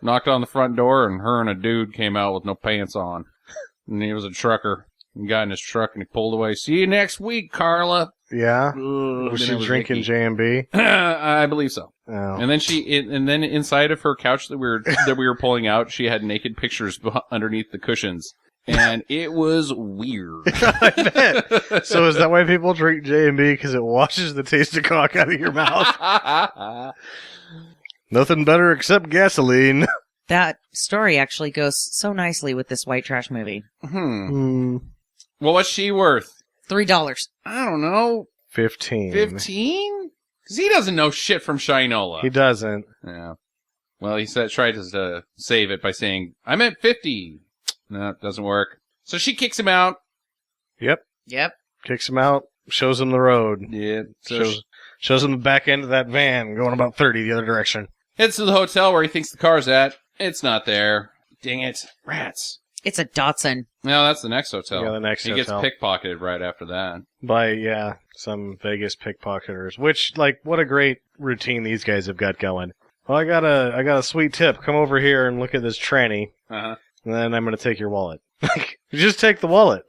Knocked on the front door, and her and a dude came out with no pants on. And he was a trucker. He got in his truck, and he pulled away. See you next week, Carla. Yeah? Ugh, Was then she it was drinking icky. J&B? I believe so. Oh. And then and then inside of her couch that we were pulling out, she had naked pictures underneath the cushions, and it was weird. I bet. So is that why people drink J&B? Because it washes the taste of cock out of your mouth? Nothing better except gasoline. That story actually goes so nicely with this white trash movie. Well, what's she worth? $3. I don't know. 15. 15? Because he doesn't know shit from Shinola. He doesn't. Yeah. Well, he tried to save it by saying, I meant 50. No, it doesn't work. So she kicks him out. Yep. Yep. Kicks him out. Shows him the road. Yeah. So Shows him the back end of that van going about 30 the other direction. heads to the hotel where he thinks the car's at. It's not there. Dang it. Rats. It's a Datsun. No, that's the next hotel. Yeah, the next he hotel. gets pickpocketed right after that. By, yeah, some Vegas pickpocketers. Which, like, what a great routine these guys have got going. Well, I got a sweet tip. Come over here and look at this tranny. Uh-huh. And then I'm going to take your wallet. Just take the wallet.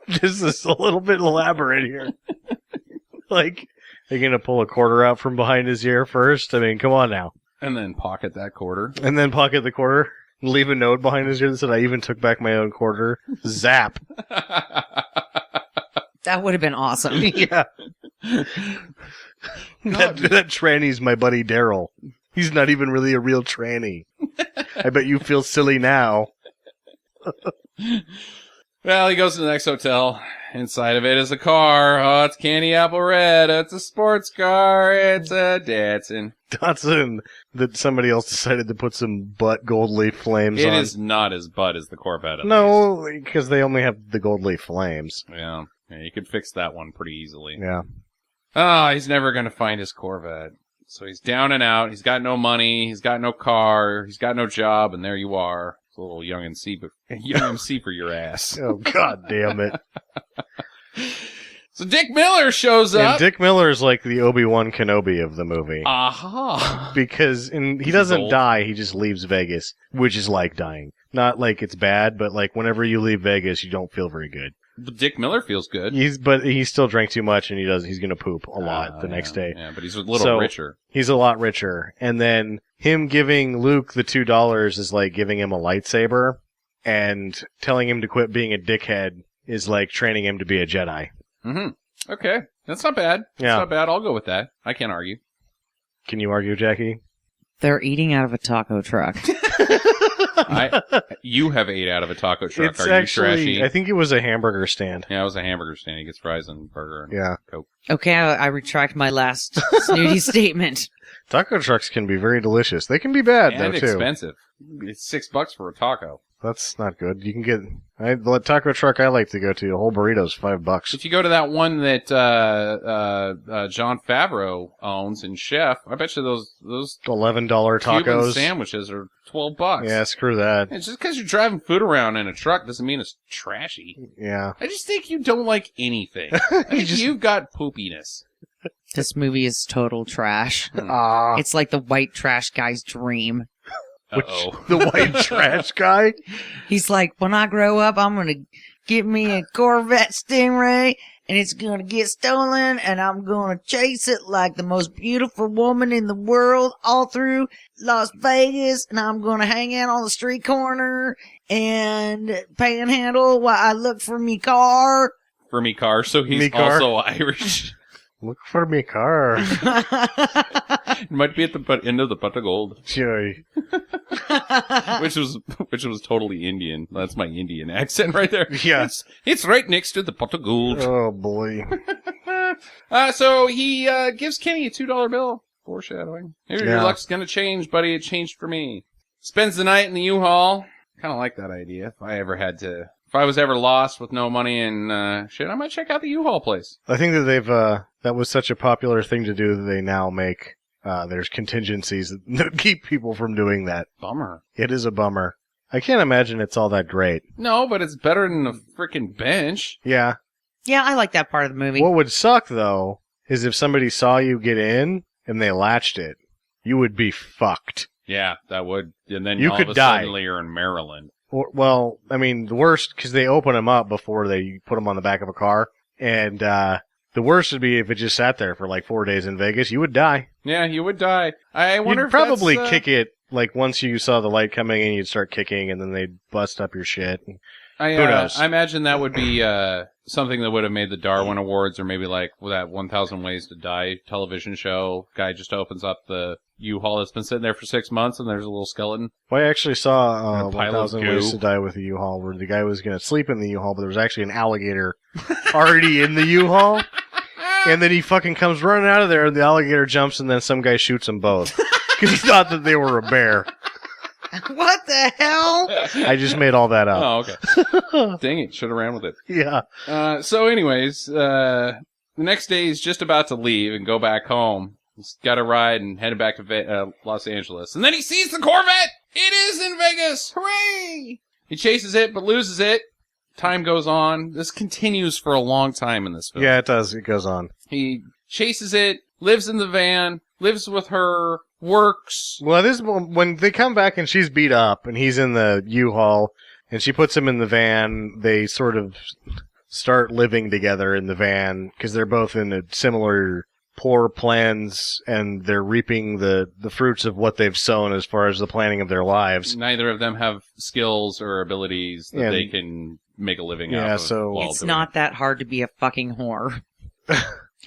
This is a little bit elaborate here. Like, are you going to pull a quarter out from behind his ear first? I mean, come on now. And then pocket that quarter. And then pocket the quarter. Leave a note behind his ear that said, I even took back my own quarter. Zap. That would have been awesome. Yeah. That tranny's my buddy Daryl. He's not even really a real tranny. I bet you feel silly now. Well, he goes to the next hotel. Inside of it is a car. Oh, it's candy apple red. It's a sports car. It's a Datsun. Datsun that somebody else decided to put some butt gold leaf flames on. It is not as butt as the Corvette. No, because they only have the gold leaf flames. Yeah, you could fix that one pretty easily. Yeah. Oh, he's never going to find his Corvette. So he's down and out. He's got no money. He's got no car. He's got no job. And there you are. It's a little young MC for your ass. Oh, God damn it. So Dick Miller shows up. And Dick Miller's like the Obi-Wan Kenobi of the movie. Aha. Because he doesn't die, he just leaves Vegas, which is like dying. Not like it's bad, but like whenever you leave Vegas, you don't feel very good. But Dick Miller feels good. But he still drank too much, and he's going to poop a lot the next day. Yeah, but he's a little richer. He's a lot richer. And then him giving Luke the $2 is like giving him a lightsaber, and telling him to quit being a dickhead is like training him to be a Jedi. Mm-hmm. Okay. That's not bad. Yeah. That's not bad. I'll go with that. I can't argue. Can you argue, Jackie? They're eating out of a taco truck. You have ate out of a taco truck. It's Are actually, you trashy? I think it was a hamburger stand. Yeah, it was a hamburger stand. He gets fries and burger and Yeah. Coke. Okay, I retract my last snooty statement. Taco trucks can be very delicious. They can be bad, And though, too. expensive. It's $6 for a taco. That's not good. You can get... the taco truck I like to go to, a whole burrito's $5. If you go to that one that Jon Favreau owns and Chef, I bet you those $11 Cuban tacos. sandwiches are $12. Yeah, screw that. And just because you're driving food around in a truck doesn't mean it's trashy. Yeah. I just think you don't like anything. I think you've got poopiness. This movie is total trash. Ah. It's like the white trash guy's dream. Uh-oh. The white trash guy? He's like, when I grow up, I'm going to get me a Corvette Stingray, and it's going to get stolen, and I'm going to chase it like the most beautiful woman in the world all through Las Vegas, and I'm going to hang out on the street corner and panhandle while I look for me car. For me car, so he's Me car. also Irish. Look for me car. It might be at the end of the pot of gold, Joy. which was totally Indian. That's my Indian accent right there. Yeah. It's right next to the pot of gold. Oh, boy. So he gives Kenny a $2 bill. Foreshadowing. Maybe your Yeah. luck's gonna change, buddy. It changed for me. Spends the night in the U-Haul. Kind of like that idea. If I was ever lost with no money and shit, I might check out the U-Haul place. I think that that was such a popular thing to do that they now make, there's contingencies that keep people from doing that. Bummer. It is a bummer. I can't imagine it's all that great. No, but it's better than the freaking bench. Yeah. Yeah, I like that part of the movie. What would suck, though, is if somebody saw you get in and they latched it, you would be fucked. Yeah, that would. And then You all could of a die. sudden you're in Maryland. Well, I mean, the worst, because they open them up before they put them on the back of a car, and the worst would be if it just sat there for like 4 days in Vegas. You would die. Yeah, you would die. I wonder You'd if probably that's, kick it, like, once you saw the light coming in, you'd start kicking, and then they'd bust up your shit. Who knows? I imagine that would be something that would have made the Darwin Awards, or maybe like that 1,000 Ways to Die television show. Guy just opens up the U-Haul that's been sitting there for 6 months, and there's a little skeleton. Well, I actually saw And a pile of 1,000 goo. Ways to Die with a U-Haul, where the guy was going to sleep in the U-Haul, but there was actually an alligator already in the U-Haul. And then he fucking comes running out of there, and the alligator jumps, and then some guy shoots them both. Because he thought that they were a bear. What the hell? I just made all that up. Oh, okay. Dang it, should have ran with it. Yeah. So anyways, the next day he's just about to leave and go back home. He's got a ride and headed back to Los Angeles. And then he sees the Corvette! It is in Vegas! Hooray! He chases it, but loses it. Time goes on. This continues for a long time in this film. Yeah, it does. It goes on. He chases it, lives in the van, lives with her, works. Well, when they come back and she's beat up and he's in the U-Haul and she puts him in the van, they sort of start living together in the van because they're both in a similar poor plans and they're reaping the fruits of what they've sown as far as the planning of their lives. Neither of them have skills or abilities that they can make a living out of. So It's not that hard to be a fucking whore. I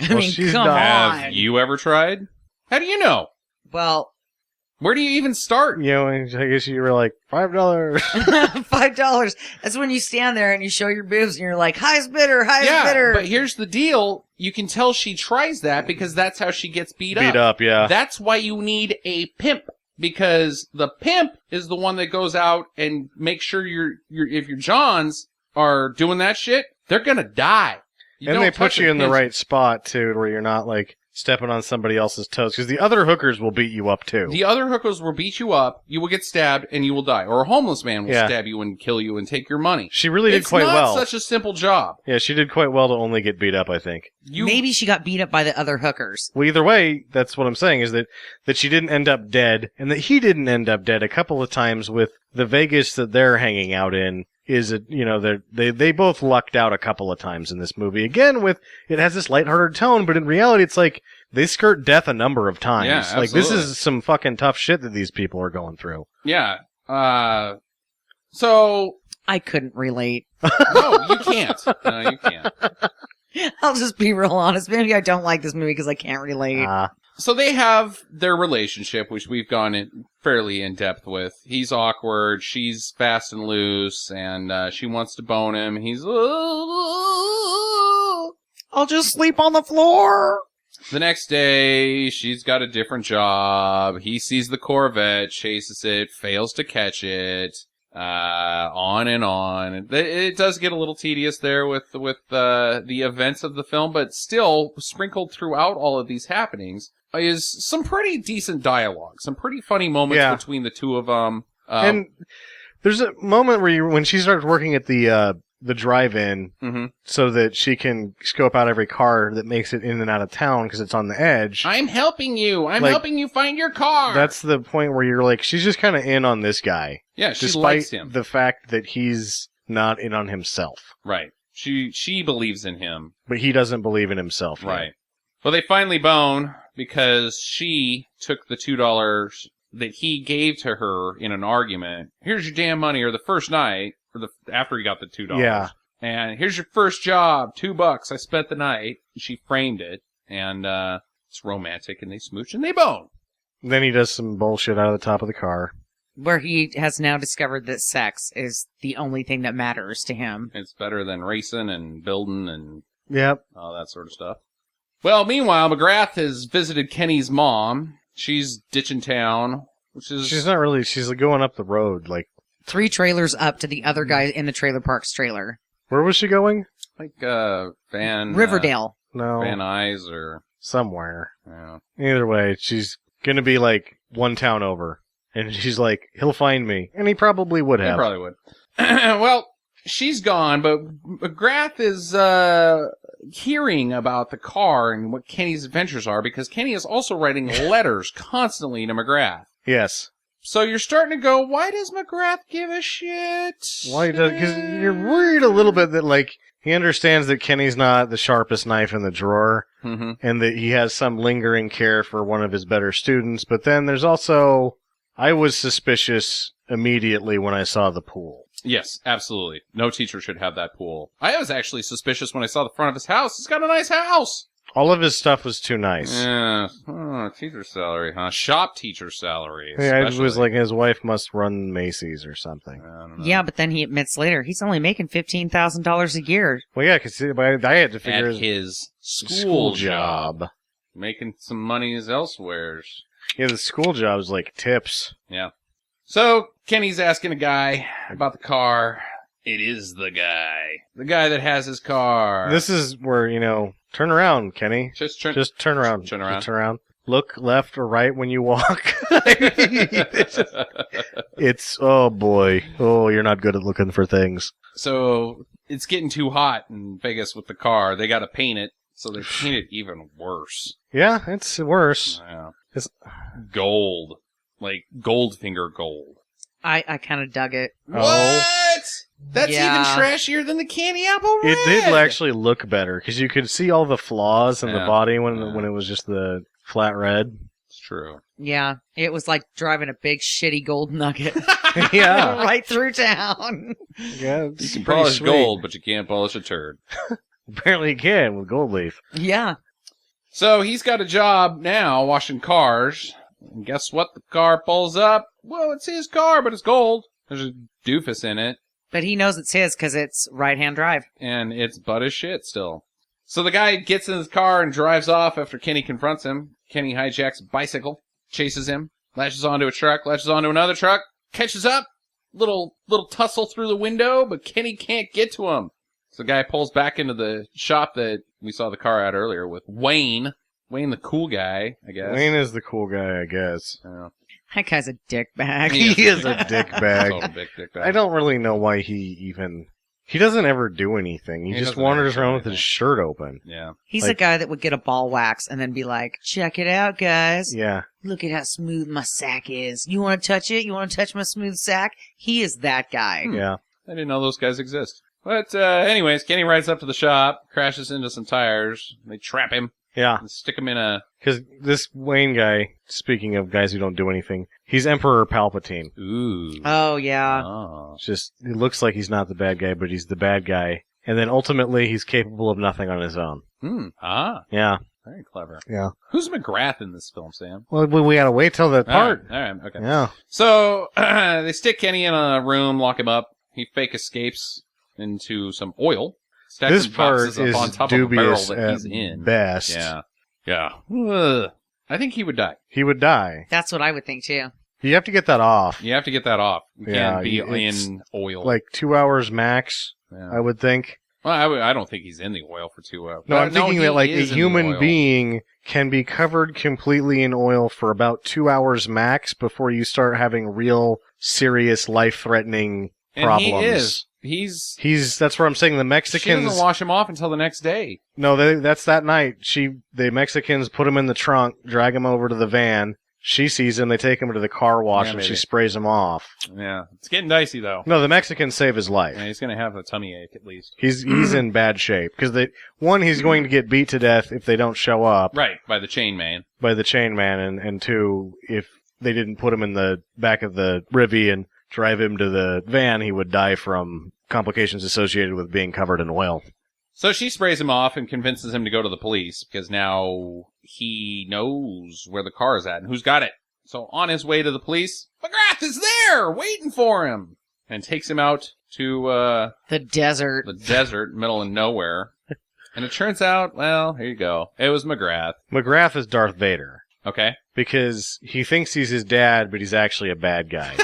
Well, mean, she's come not. on. Have you ever tried? How do you know? Well, Where do you even start? You know, I guess you were like, $5. $5. That's when you stand there and you show your boobs and you're like, highest bidder, highest bidder. But here's the deal. You can tell she tries that because that's how she gets beat up. Beat up, yeah. That's why you need a pimp. Because the pimp is the one that goes out and makes sure if your Johns are doing that shit, they're gonna die. And they put you in the right spot, too, where you're not, like, stepping on somebody else's toes. Because the other hookers will beat you up, too. The other hookers will beat you up, you will get stabbed, and you will die. Or a homeless man will stab you and kill you and take your money. She really did quite well. It's not such a simple job. Yeah, she did quite well to only get beat up, I think. Maybe she got beat up by the other hookers. Well, either way, that's what I'm saying, is that she didn't end up dead, and that he didn't end up dead a couple of times with the Vegas that they're hanging out in. They both lucked out a couple of times in this movie. Again, it has this lighthearted tone, but in reality, it's like they skirt death a number of times. Yeah, absolutely. Like, this is some fucking tough shit that these people are going through. Yeah. So I couldn't relate. No, you can't. No, you can't. I'll just be real honest. Maybe I don't like this movie because I can't relate. So they have their relationship, which we've gone in fairly in depth with. He's awkward, she's fast and loose, and she wants to bone him. He's, I'll just sleep on the floor. The next day, she's got a different job. He sees the Corvette, chases it, fails to catch it. On and on. It does get a little tedious there with the events of the film, but still sprinkled throughout all of these happenings is some pretty decent dialogue, some pretty funny moments between the two of them. And there's a moment when she starts working at the drive-in, so that she can scope out every car that makes it in and out of town because it's on the edge. I'm helping you. I'm helping you find your car. That's the point where you're like, she's just kind of in on this guy. Yeah, she despite likes him. The fact that he's not in on himself. Right. She believes in him. But he doesn't believe in himself. Right. Yet. Well, they finally bone because she took the $2 that he gave to her in an argument. Here's your damn money, or the first night, or after he got the $2. Yeah. And here's your first job, $2. I spent the night. She framed it, and it's romantic, and they smooch and they bone. Then he does some bullshit out of the top of the car. Where he has now discovered that sex is the only thing that matters to him. It's better than racing and building and all that sort of stuff. Well, meanwhile, McGrath has visited Kenny's mom. She's ditching town, which is... She's not really... She's going up the road, like... 3 trailers up to the other guy in the trailer park's trailer. Where was she going? Like, Van... Riverdale. No. Van Nuys or... Somewhere. Yeah. Either way, she's gonna be, like, one town over. And she's like, he'll find me. And he probably would have. He probably would. Well, she's gone, but McGrath is hearing about the car and what Kenny's adventures are, because Kenny is also writing letters constantly to McGrath. Yes. So you're starting to go, why does McGrath give a shit? Why does? Because you're worried a little bit that, like, he understands that Kenny's not the sharpest knife in the drawer, and that he has some lingering care for one of his better students. But then there's also, I was suspicious immediately when I saw the pool. Yes, absolutely. No teacher should have that pool. I was actually suspicious when I saw the front of his house. He's got a nice house. All of his stuff was too nice. Yeah. Teacher salary, huh? Shop teacher salary. Yeah, it was like his wife must run Macy's or something. I don't know. Yeah, but then he admits later he's only making $15,000 a year. Well, yeah, because I had to figure at his school job. Making some money as elsewheres. Yeah, the school job's like tips. Yeah. So, Kenny's asking a guy about the car. It is the guy. The guy that has his car. This is where, turn around, Kenny. Just turn around. Turn around. Just turn around. Look left or right when you walk. It's, oh boy. Oh, you're not good at looking for things. So, it's getting too hot in Vegas with the car. They gotta paint it, so they paint it even worse. Yeah, it's worse. Yeah. It's gold. Like, Goldfinger gold. I kind of dug it. What? That's even trashier than the Candy Apple Red. It did actually look better, because you could see all the flaws in the body when it was just the flat red. It's true. Yeah, it was like driving a big shitty gold nugget. Yeah. Right through town. Yeah, you can polish gold, but you can't polish a turd. Apparently you can with gold leaf. Yeah. So he's got a job now washing cars. And guess what? The car pulls up. Well, it's his car, but it's gold. There's a doofus in it. But he knows it's his because it's right-hand drive. And it's butt as shit still. So the guy gets in his car and drives off after Kenny confronts him. Kenny hijacks a bicycle, chases him, latches onto a truck, latches onto another truck, catches up. Little tussle through the window, but Kenny can't get to him. So the guy pulls back into the shop that we saw the car at earlier with Wayne. Wayne, the cool guy, I guess. Wayne is the cool guy, I guess. Yeah. That guy's a dickbag. He is a dickbag. Total big dick bag. I don't really know why he doesn't ever do anything. He just doesn't wanders ever do around with his anything. shirt open. Yeah. He's Like- the guy that would get a ball wax and then be like, check it out, guys. Yeah. Look at how smooth my sack is. You want to touch it? You want to touch my smooth sack? He is that guy. Yeah. I didn't know those guys exist. But anyways, Kenny rides up to the shop, crashes into some tires. They trap him Yeah. and stick him in a... Because this Wayne guy, speaking of guys who don't do anything, he's Emperor Palpatine. Ooh. Oh, yeah. Oh. It's just, it looks like he's not the bad guy, but he's the bad guy. And then ultimately, he's capable of nothing on his own. Ah. Yeah. Very clever. Yeah. Who's McGrath in this film, Sam? Well, we gotta wait till that part. All right. Okay. Yeah. So, they stick Kenny in a room, lock him up. He fake escapes into some oil. Stacks This some part boxes up is on top of a barrel dubious that at he's in. best. Yeah. Yeah. Ugh. I think he would die. He would die. That's what I would think, too. You have to get that off. You have to get that off. You Yeah, can't be it's in oil. Like 2 hours max, Yeah. I would think. Well, I don't think he's in the oil for 2 hours. No, I'm thinking he that like a is in the human oil. being can be covered completely in oil for about 2 hours max before you start having real, serious, life-threatening And problems. he is. He's. That's where I'm saying the She Mexicans. doesn't wash him off until the next day. No, that's that night. The Mexicans put him in the trunk, drag him over to the van. She sees him. They take him to the car wash, Yeah, and maybe. she sprays him off. Yeah. It's getting dicey, though. No, the Mexicans save his life. Yeah, he's going to have a tummy ache, at least. He's in bad shape because he's going to get beat to death if they don't show up Right, by the chain man. by the chain man, and two, if they didn't put him in the back of the Rivy and drive him to the van, he would die from complications associated with being covered in oil. So she sprays him off and convinces him to go to the police because now he knows where the car is at and who's got it. So on his way to the police, McGrath is there waiting for him and takes him out to The desert. the desert, middle of nowhere. And it turns out, well, here you go. It was McGrath. McGrath is Darth Vader Okay. because he thinks he's his dad, but he's actually a bad guy.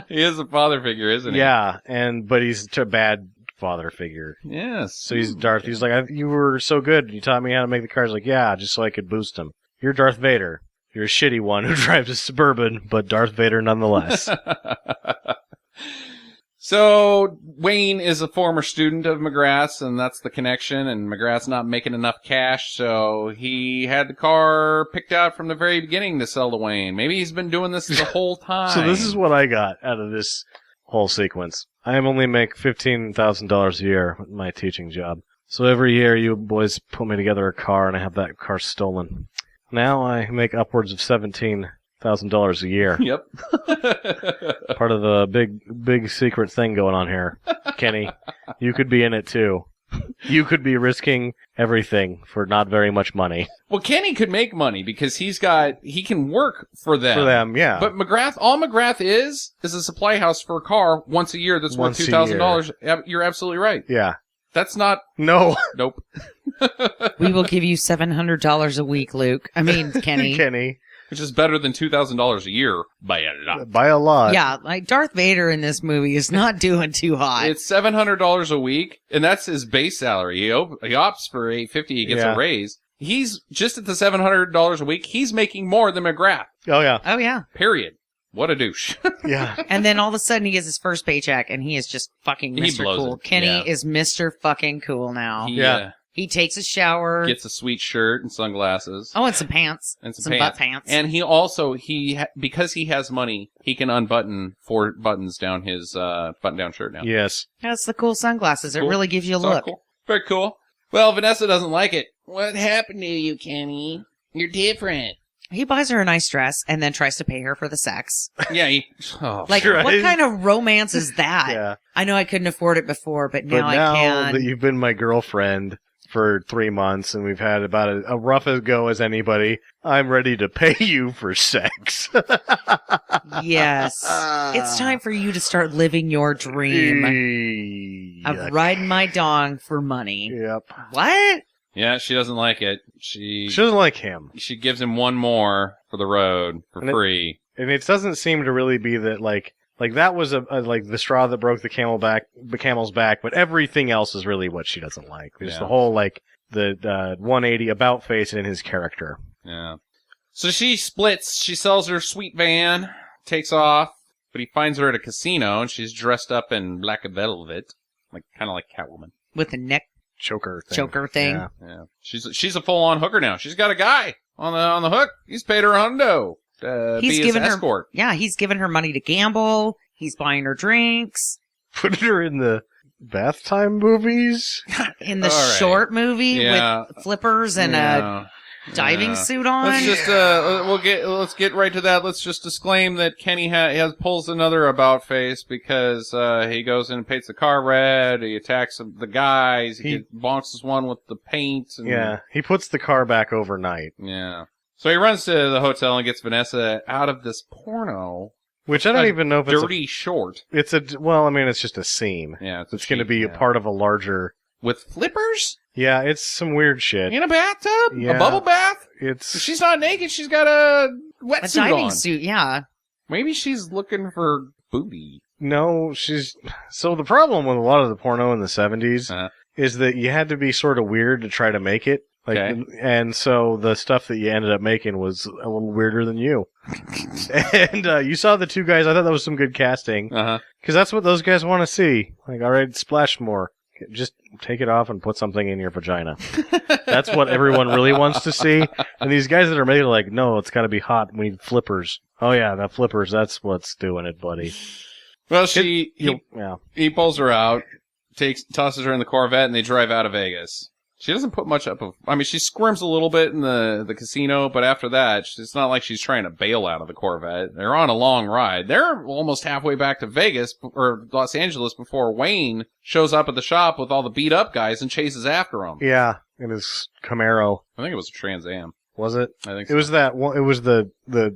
He is a father figure, isn't he? Yeah, but he's a bad father figure. Yes. So he's Darth. He's like, you were so good. You taught me how to make the cars. Like, yeah, just so I could boost them. You're Darth Vader. You're a shitty one who drives a Suburban, but Darth Vader nonetheless. So Wayne is a former student of McGrath's, and that's the connection, and McGrath's not making enough cash, so he had the car picked out from the very beginning to sell to Wayne. Maybe he's been doing this the whole time. So this is what I got out of this whole sequence. I only make $15,000 a year with my teaching job. So every year you boys put me together a car, and I have that car stolen. Now I make upwards of $17,000 a year. Yep. Part of the big secret thing going on here, Kenny. You could be in it too. You could be risking everything for not very much money. Well, Kenny could make money because he can work for them. For them, yeah. But all McGrath is a supply house for a car once a year that's worth Once a $2,000. You're absolutely right. Yeah. That's not, No, nope. We will give you $700 a week, Luke. I mean, Kenny. Kenny. Which is better than $2,000 a year by a lot. By a lot. Yeah, like Darth Vader in this movie is not doing too hot. It's $700 a week, and that's his base salary. He opts for $850. He gets Yeah. a raise. He's just at the $700 a week. He's making more than McGrath. Oh, yeah. Oh, yeah. Period. What a douche. Yeah. And then all of a sudden he gets his first paycheck and he is just fucking He Mr. blows Cool. it, Kenny yeah. is Mr. fucking cool now. He Yeah. He takes a shower. gets a sweet shirt and sunglasses. Oh, and some pants. And some butt pants. And he also, because he has money, he can unbutton 4 buttons down his button-down shirt now. Yes. That's the cool sunglasses. It Cool. really gives you a So look. cool. Very cool. Well, Vanessa doesn't like it. What happened to you, Kenny? You're different. He buys her a nice dress and then tries to pay her for the sex. Yeah, Like, Right. what kind of romance is that? Yeah. I know I couldn't afford it before, but But now I now can. that you've been my girlfriend, for 3 months, and we've had about a rough as go as anybody. I'm ready to pay you for sex. Yes. It's time for you to start living your dream of riding my dong for money. Yep. What? Yeah, she doesn't like it. She doesn't like him. She gives him one more for the road for free. And it doesn't seem to really be that, like that was like the straw that broke the camel's back, but everything else is really what she doesn't like. There's the whole, like, the 180 about face in his character. Yeah. So she splits. She sells her sweet van, takes off, but he finds her at a casino, and she's dressed up in black velvet, kind of like Catwoman. With a neck choker thing. Yeah. She's a full-on hooker now. She's got a guy on the hook. He's paid her $100 to be his escort. He's giving her money to gamble. He's buying her drinks. Put her in the bath time movies. In the short movie with flippers and a diving suit on. Let's just let's get right to that. Let's just disclaim that Kenny pulls another about face because he goes in and paints the car red. He attacks the guys. He bonks one with the paint. And, he puts the car back overnight. Yeah. So he runs to the hotel and gets Vanessa out of this porno. Which I don't even know if it's dirty short. It's it's just a scene. Yeah, it's going to be a part of a larger. With flippers? Yeah, it's some weird shit. In a bathtub? Yeah. A bubble bath? She's not naked. She's got a wetsuit on. A diving suit, yeah. Maybe she's looking for booby. No, So the problem with a lot of the porno in the 70s is that you had to be sort of weird to try to make it. And so the stuff that you ended up making was a little weirder than you. And you saw the two guys. I thought that was some good casting. Because that's what those guys want to see. Like, all right, splash more. Just take it off and put something in your vagina. That's what everyone really wants to see. And these guys that are made are like, no, it's got to be hot. We need flippers. Oh, yeah, the flippers. That's what's doing it, buddy. Well, he pulls her out, tosses her in the Corvette, and they drive out of Vegas. She doesn't put much up of... I mean, she squirms a little bit in the casino, but after that, it's not like she's trying to bail out of the Corvette. They're on a long ride. They're almost halfway back to Vegas, or Los Angeles, before Wayne shows up at the shop with all the beat-up guys and chases after him. Yeah, in his Camaro. I think it was a Trans Am. Was it? I think so. It was that one. It was the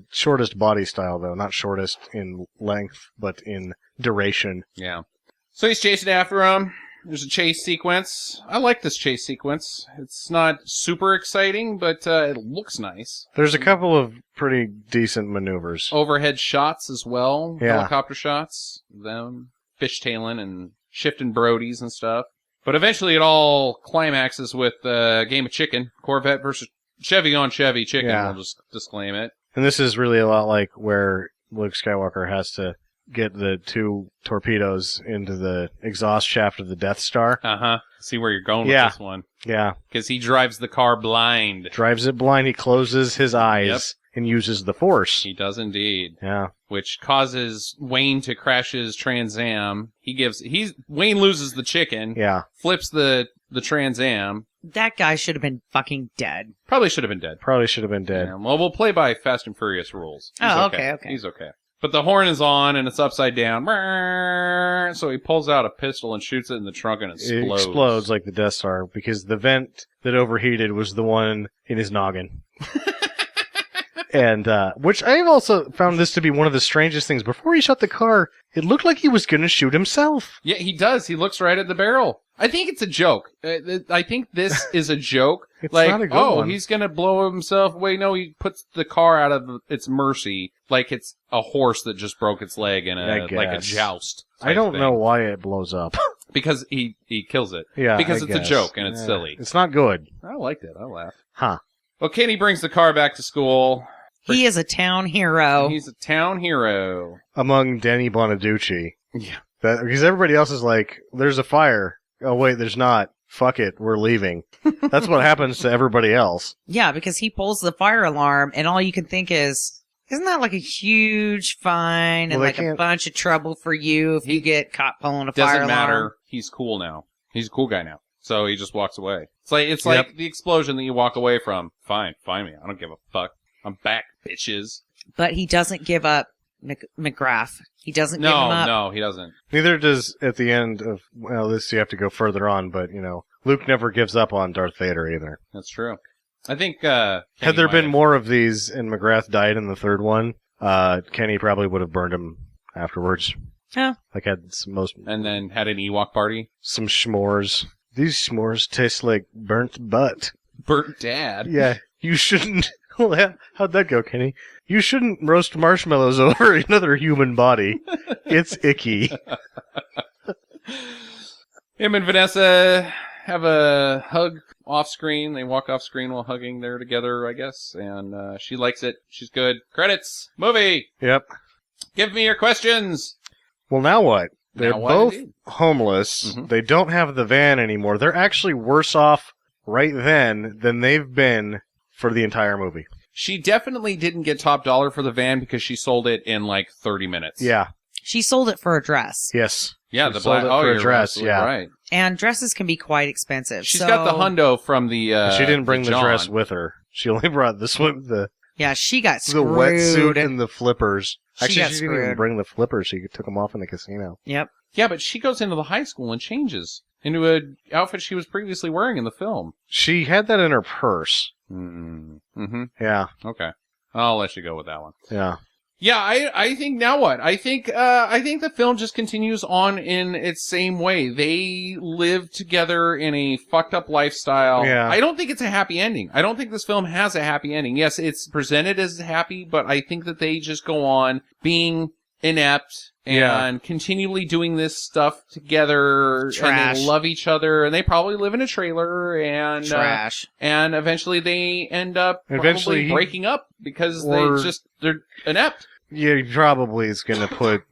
shortest body style, though. Not shortest in length, but in duration. Yeah. So he's chasing after him. There's a chase sequence. I like this chase sequence. It's not super exciting, but it looks nice. There's a couple of pretty decent maneuvers. Overhead shots as well. Yeah. Helicopter shots. Them fishtailing and shifting brodies and stuff. But eventually it all climaxes with a game of chicken. Corvette versus Chevy on Chevy chicken. Yeah. We'll just disclaim it. And this is really a lot like where Luke Skywalker has to get the two torpedoes into the exhaust shaft of the Death Star. See where you're going with this one. Yeah. Because he drives the car blind. Drives it blind. He closes his eyes and uses the Force. He does indeed. Yeah. Which causes Wayne to crash his Trans Am. Wayne loses the chicken. Yeah. Flips the Trans Am. That guy should have been fucking dead. Probably should have been dead. Yeah, well, we'll play by Fast and Furious rules. He's okay. He's okay. But the horn is on, and it's upside down. So he pulls out a pistol and shoots it in the trunk, and it explodes. It explodes like the Death Star, because the vent that overheated was the one in his noggin. And, which I've also found this to be one of the strangest things. Before he shot the car, it looked like he was going to shoot himself. Yeah, he does. He looks right at the barrel. I think it's a joke. I think this is a joke. It's not a good one. He's going to blow himself away. No, he puts the car out of its mercy like it's a horse that just broke its leg in a joust. I don't know why it blows up. Because he kills it. Yeah, because it's a joke and it's silly. It's not good. I liked it. I laughed. Huh. Well, Kenny brings the car back to school. He is a town hero. He's a town hero. Among Denny Bonaducci. Yeah. Because everybody else is like, there's a fire. Oh, wait, there's not. Fuck it, we're leaving. That's what happens to everybody else. Yeah, because he pulls the fire alarm, and all you can think is, isn't that like a huge fine and a bunch of trouble for you if you get caught pulling a fire alarm? Doesn't matter. He's cool now. He's a cool guy now. So he just walks away. It's like the explosion that you walk away from. Fine, find me. I don't give a fuck. I'm back, bitches. But he doesn't give up McGrath. He doesn't give him up. No, he doesn't. Neither does at the end of, well, this you have to go further on, but, Luke never gives up on Darth Vader either. That's true. I think Had Kenny there might been have- more of these and McGrath died in the third one, Kenny probably would have burned him afterwards. Yeah. Like had and then had an Ewok party. some s'mores. These s'mores taste like burnt butt. Burnt dad. Yeah, you shouldn't. Well, how'd that go, Kenny? You shouldn't roast marshmallows over another human body. It's icky. Him and Vanessa have a hug off screen. They walk off screen while hugging. They're together, I guess. And she likes it. She's good. Credits. Movie. Yep. Give me your questions. Well, now what? They're Now what, both indeed? homeless. Mhm. They don't have the van anymore. They're actually worse off right then than they've been for the entire movie. She definitely didn't get top dollar for the van because she sold it in like 30 minutes. Yeah. She sold it for a dress. Yes. Yeah, She the sold black. it Oh, for a you're dress, absolutely yeah. right. And dresses can be quite expensive. She's so, got the hundo from the. she didn't bring the John. dress with her. She only brought the Yeah, she got the screwed. wetsuit and the flippers. She Actually, got she didn't even screwed. bring the flippers. She took them off in the casino. Yep. Yeah, but she goes into the high school and changes into an outfit she was previously wearing in the film. She had that in her purse. Mm-hmm. Yeah. Okay. I'll let you go with that one. Yeah. Yeah, I think now what? I think the film just continues on in its same way. They live together in a fucked up lifestyle. Yeah. I don't think it's a happy ending. I don't think this film has a happy ending. Yes, it's presented as happy, but I think that they just go on being inept and continually doing this stuff together. Trash. And they love each other, and they probably live in a trailer, and Trash. and eventually they end up Eventually probably breaking up because or- they're inept. Yeah, he probably is going to put...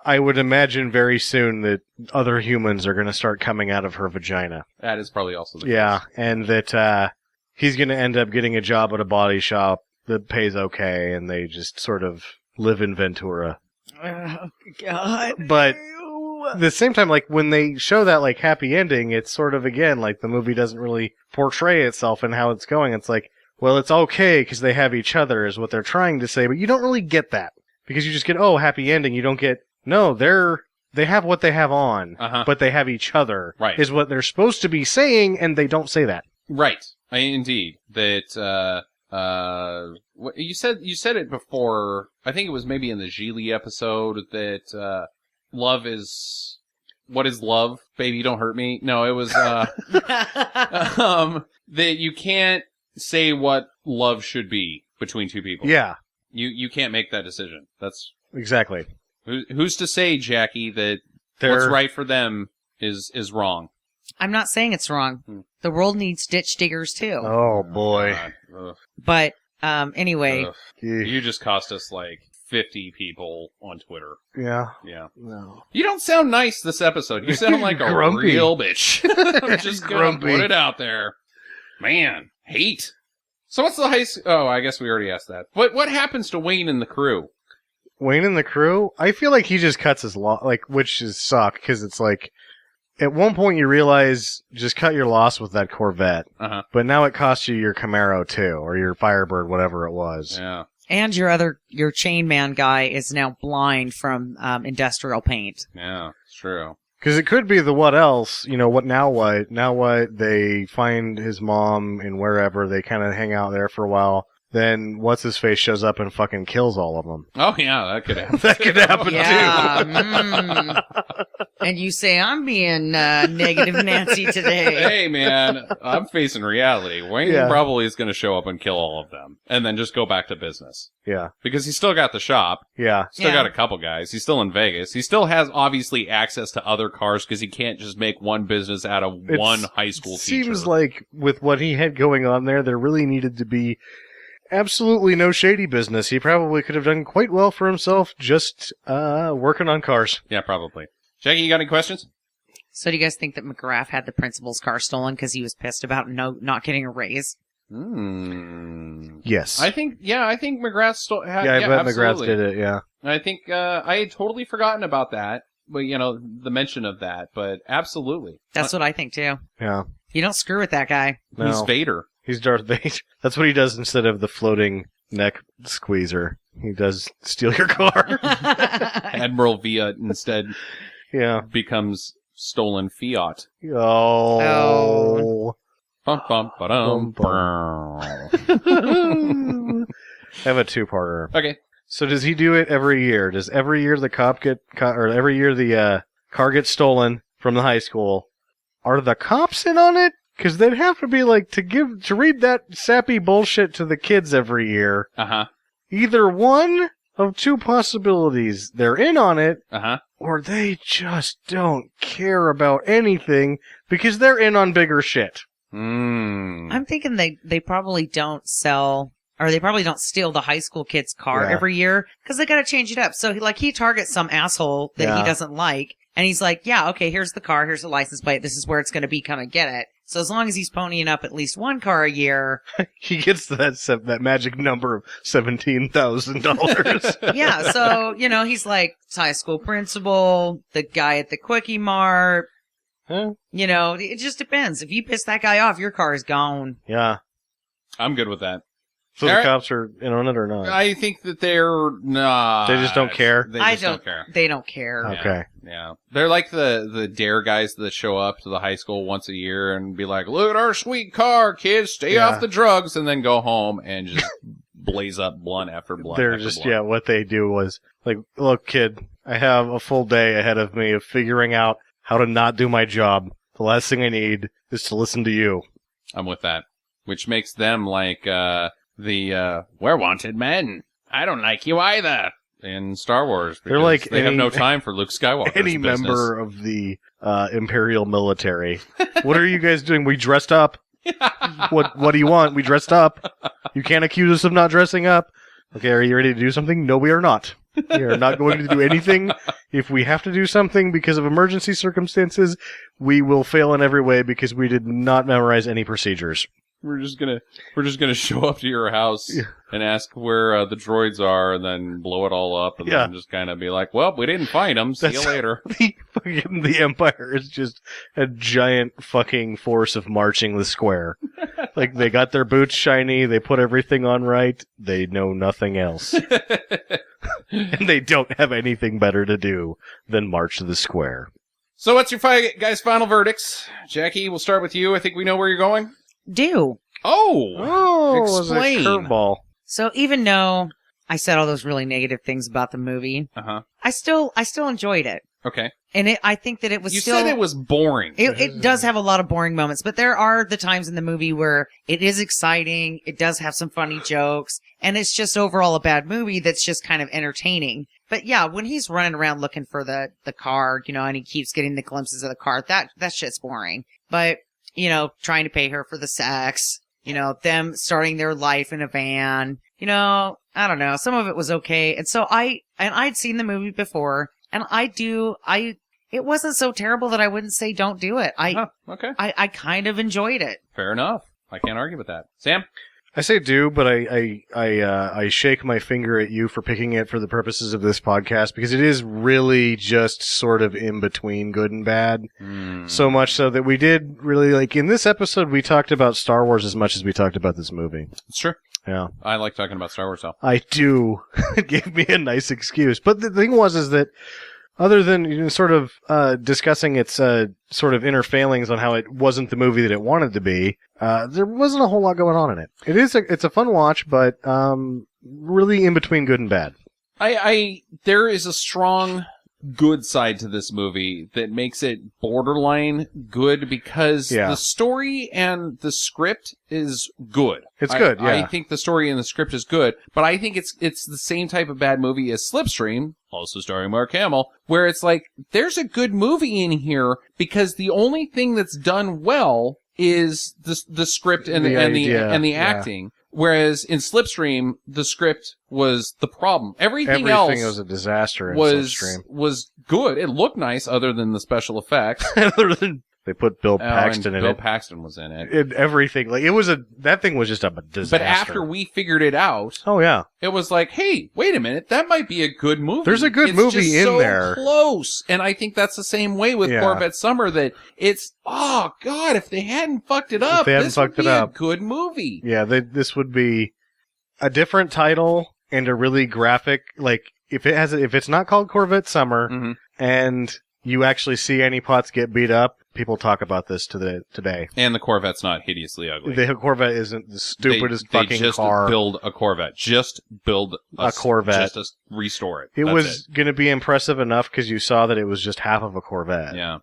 I would imagine very soon that other humans are going to start coming out of her vagina. That is probably also the Yeah, case. and that he's going to end up getting a job at a body shop that pays okay, and they just sort of live in Ventura. Oh, God. But at the same time, like, when they show that, like, happy ending, it's sort of, again, like, the movie doesn't really portray itself and how it's going. It's like, well, it's okay because they have each other is what they're trying to say, but you don't really get that. Because you just get, oh, happy ending. You don't get, no, they have what they have on, but they have each other. Right. Is what they're supposed to be saying, and they don't say that. Right. Indeed. That, you said it before, I think it was maybe in the Geely episode, that, love is, what is love? Baby, don't hurt me. No, it was, that you can't say what love should be between two people. Yeah, You can't make that decision. That's, exactly. who's to say, Jackie, that what's right for them is wrong? I'm not saying it's wrong. The world needs ditch diggers too. Oh, boy. God. Ugh. But anyway, Ugh. You just cost us like 50 people on Twitter. Yeah. Yeah. No. You don't sound nice this episode. You sound like a Grumpy. real bitch. I'm just gonna Grumpy. put it out there. Man, hate. So what's the Oh, I guess we already asked that. What happens to Wayne and the crew? Wayne and the crew, I feel like he just cuts his loss, like, which is suck, because it's like, at one point you realize, just cut your loss with that Corvette. Uh-huh. But now it costs you your Camaro too, or your Firebird, whatever it was. Yeah. and your chain man guy is now blind from industrial paint. Yeah, it's true. Because it could be the what else, what, now what? Now what? They find his mom in wherever, they kind of hang out there for a while. Then what's-his-face shows up and fucking kills all of them. Oh, yeah, that could happen. That could happen Yeah. too. And you say, I'm being negative Nancy today. Hey, man, I'm facing reality. Wayne Yeah. probably is going to show up and kill all of them, and then just go back to business. Yeah. Because he's still got the shop. Yeah. Still Yeah. got a couple guys. He's still in Vegas. He still has, obviously, access to other cars because he can't just make one business out of one high school teacher. Seems like with what he had going on there really needed to be absolutely no shady business. He probably could have done quite well for himself just working on cars. Yeah, probably. Jackie, you got any questions? So do you guys think that McGrath had the principal's car stolen because he was pissed about not getting a raise? Yes. I think McGrath had. I bet McGrath absolutely. did it, yeah. I think I had totally forgotten about that. But the mention of that. But absolutely, That's what I think too. Yeah. You don't screw with that guy. No. he's Vader. He's Darth Vader. That's what he does instead of the floating neck squeezer. He does steal your car. Admiral Via instead Yeah. becomes stolen Fiat. Oh. Bum, bum, ba-dum, Bum, bum. I have a two-parter. Okay. So does he do it every year? Does every year the every year the car gets stolen from the high school? Are the cops in on it? Because they'd have to be like to read that sappy bullshit to the kids every year. Uh-huh. Either one of two possibilities: they're in on it, Uh-huh. or they just don't care about anything because they're in on bigger shit. I'm thinking they probably don't sell, or they probably don't steal the high school kid's car Yeah. every year because they got to change it up. So he targets some asshole that he Yeah. doesn't like, and he's like, yeah, okay, here's the car, here's the license plate, this is where it's going to be, come and get it. So as long as he's ponying up at least one car a year, He gets that magic number of $17,000. yeah. So he's like high school principal, the guy at the Quickie Mart. Huh? It just depends. If you piss that guy off, your car is gone. Yeah. I'm good with that. So All the right. cops are in on it or not? I think that they're not. They just don't care? They just don't care. They don't care. Okay. Yeah. They're like the dare guys that show up to the high school once a year and be like, look at our sweet car, kids, stay Yeah. off the drugs, and then go home and just blaze up blunt after blunt. They're after just, blunt. yeah, what they do was, like, look, kid, I have a full day ahead of me of figuring out how to not do my job. The last thing I need is to listen to you. I'm with that. Which makes them like we're wanted men. I don't like you either. In Star Wars. They're because like they have any- no time for Luke Skywalker's Any business. member of the Imperial military. What are you guys doing? We dressed up. What do you want? We dressed up. You can't accuse us of not dressing up. Okay, are you ready to do something? No, we are not. We are not going to do anything. If we have to do something because of emergency circumstances, we will fail in every way because we did not memorize any procedures. We're just gonna show up to your house and ask where the droids are, and then blow it all up, and Yeah. then just kind of be like, "Well, we didn't find them. See you That's- later." The Empire is just a giant fucking force of marching the square. Like, they got their boots shiny, they put everything on right, they know nothing else. And they don't have anything better to do than march the square. So, what's your guys' final verdicts? Jackie, we'll start with you. I think we know where you're going. Do. Oh, Oh, it was a explain. curveball. So even though I said all those really negative things about the movie, Uh-huh. I still enjoyed it. Okay. And I think that it was You still... said it was boring. It does have a lot of boring moments, but there are the times in the movie where it is exciting, it does have some funny jokes, and it's just overall a bad movie that's just kind of entertaining. But yeah, when he's running around looking for the car, and he keeps getting the glimpses of the car, that shit's boring. But, trying to pay her for the sex, them starting their life in a van, I don't know, some of it was okay. And so I'd seen the movie before, and it wasn't so terrible that I wouldn't say don't do it. Okay. I kind of enjoyed it. Fair enough. I can't argue with that. Sam? I say do, but I shake my finger at you for picking it for the purposes of this podcast because it is really just sort of in between good and bad. So much so that we did really in this episode we talked about Star Wars as much as we talked about this movie. It's true. Yeah. I like talking about Star Wars, though. I do. It gave me a nice excuse. But the thing is that other than sort of discussing its sort of inner failings on how it wasn't the movie that it wanted to be, there wasn't a whole lot going on in it. It's a fun watch, but really in between good and bad. There is a strong good side to this movie that makes it borderline good because the story and the script is good. It's good, yeah. I think the story and the script is good, but I think it's the same type of bad movie as Slipstream, also starring Mark Hamill, where it's like, there's a good movie in here because the only thing that's done well is the script and the acting. Whereas in Slipstream, the script was the problem. Everything else was a disaster in was Slipstream. good. It looked nice, other than the special effects. They put Bill Paxton in Bill it. Paxton was in it. And everything. That thing was just a disaster. But after we figured it out, oh yeah, it was like, hey, wait a minute, that might be a good movie. There's a good movie just in so there. Close, and I think that's the same way with Corvette Summer. That it's oh god, if they hadn't fucked it up, this would be a good movie. Yeah, this would be a different title and a really graphic. Like if it's not called Corvette Summer, and you actually see Annie Potts get beat up, people talk about this today. And the Corvette's not hideously ugly. The Corvette isn't the stupidest they fucking just car. build a Corvette. Just build a Corvette. Just to restore it. It That's was going to be impressive enough because you saw that it was just half of a Corvette. Yeah.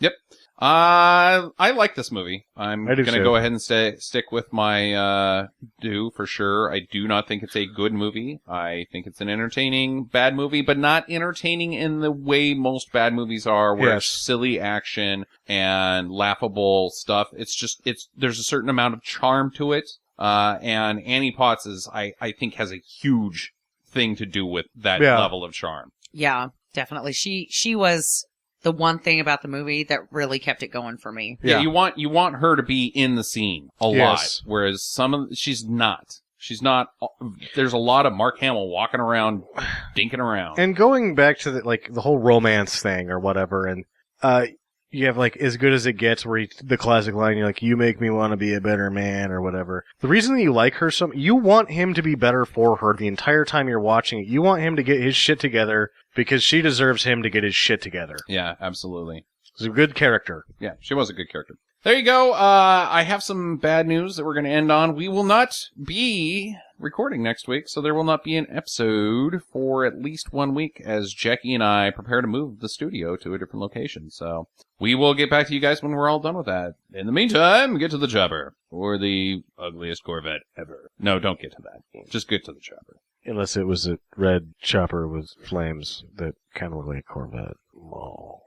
Yep. I like this movie. I'm I do gonna too. go ahead and stick with my do for sure. I do not think it's a good movie. I think it's an entertaining bad movie, but not entertaining in the way most bad movies are, where it's silly action and laughable stuff. There's a certain amount of charm to it. And Annie Potts I think has a huge thing to do with that level of charm. Yeah, definitely. She was the one thing about the movie that really kept it going for me. Yeah, you want her to be in the scene a lot, whereas she's not. She's not. There's a lot of Mark Hamill walking around, dinking around. And going back to the whole romance thing or whatever, and you have As Good As It Gets, where the classic line, you're like, you make me want to be a better man or whatever. The reason that you like her you want him to be better for her the entire time you're watching it. You want him to get his shit together because she deserves him to get his shit together. Yeah, absolutely. She's a good character. Yeah, she was a good character. There you go. I have some bad news that we're going to end on. We will not be recording next week, so there will not be an episode for at least 1 week as Jackie and I prepare to move the studio to a different location. So we will get back to you guys when we're all done with that. In the meantime, get to the chopper, or the ugliest Corvette ever. No, don't get to that. Just get to the chopper. Unless it was a red chopper with flames that kind of looked like a Corvette. Oh.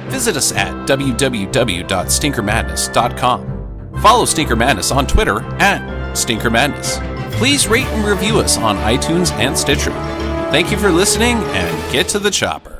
Visit us at www.stinkermadness.com. Follow Stinker Madness on Twitter at Stinker Madness. Please rate and review us on iTunes and Stitcher. Thank you for listening, and get to the chopper.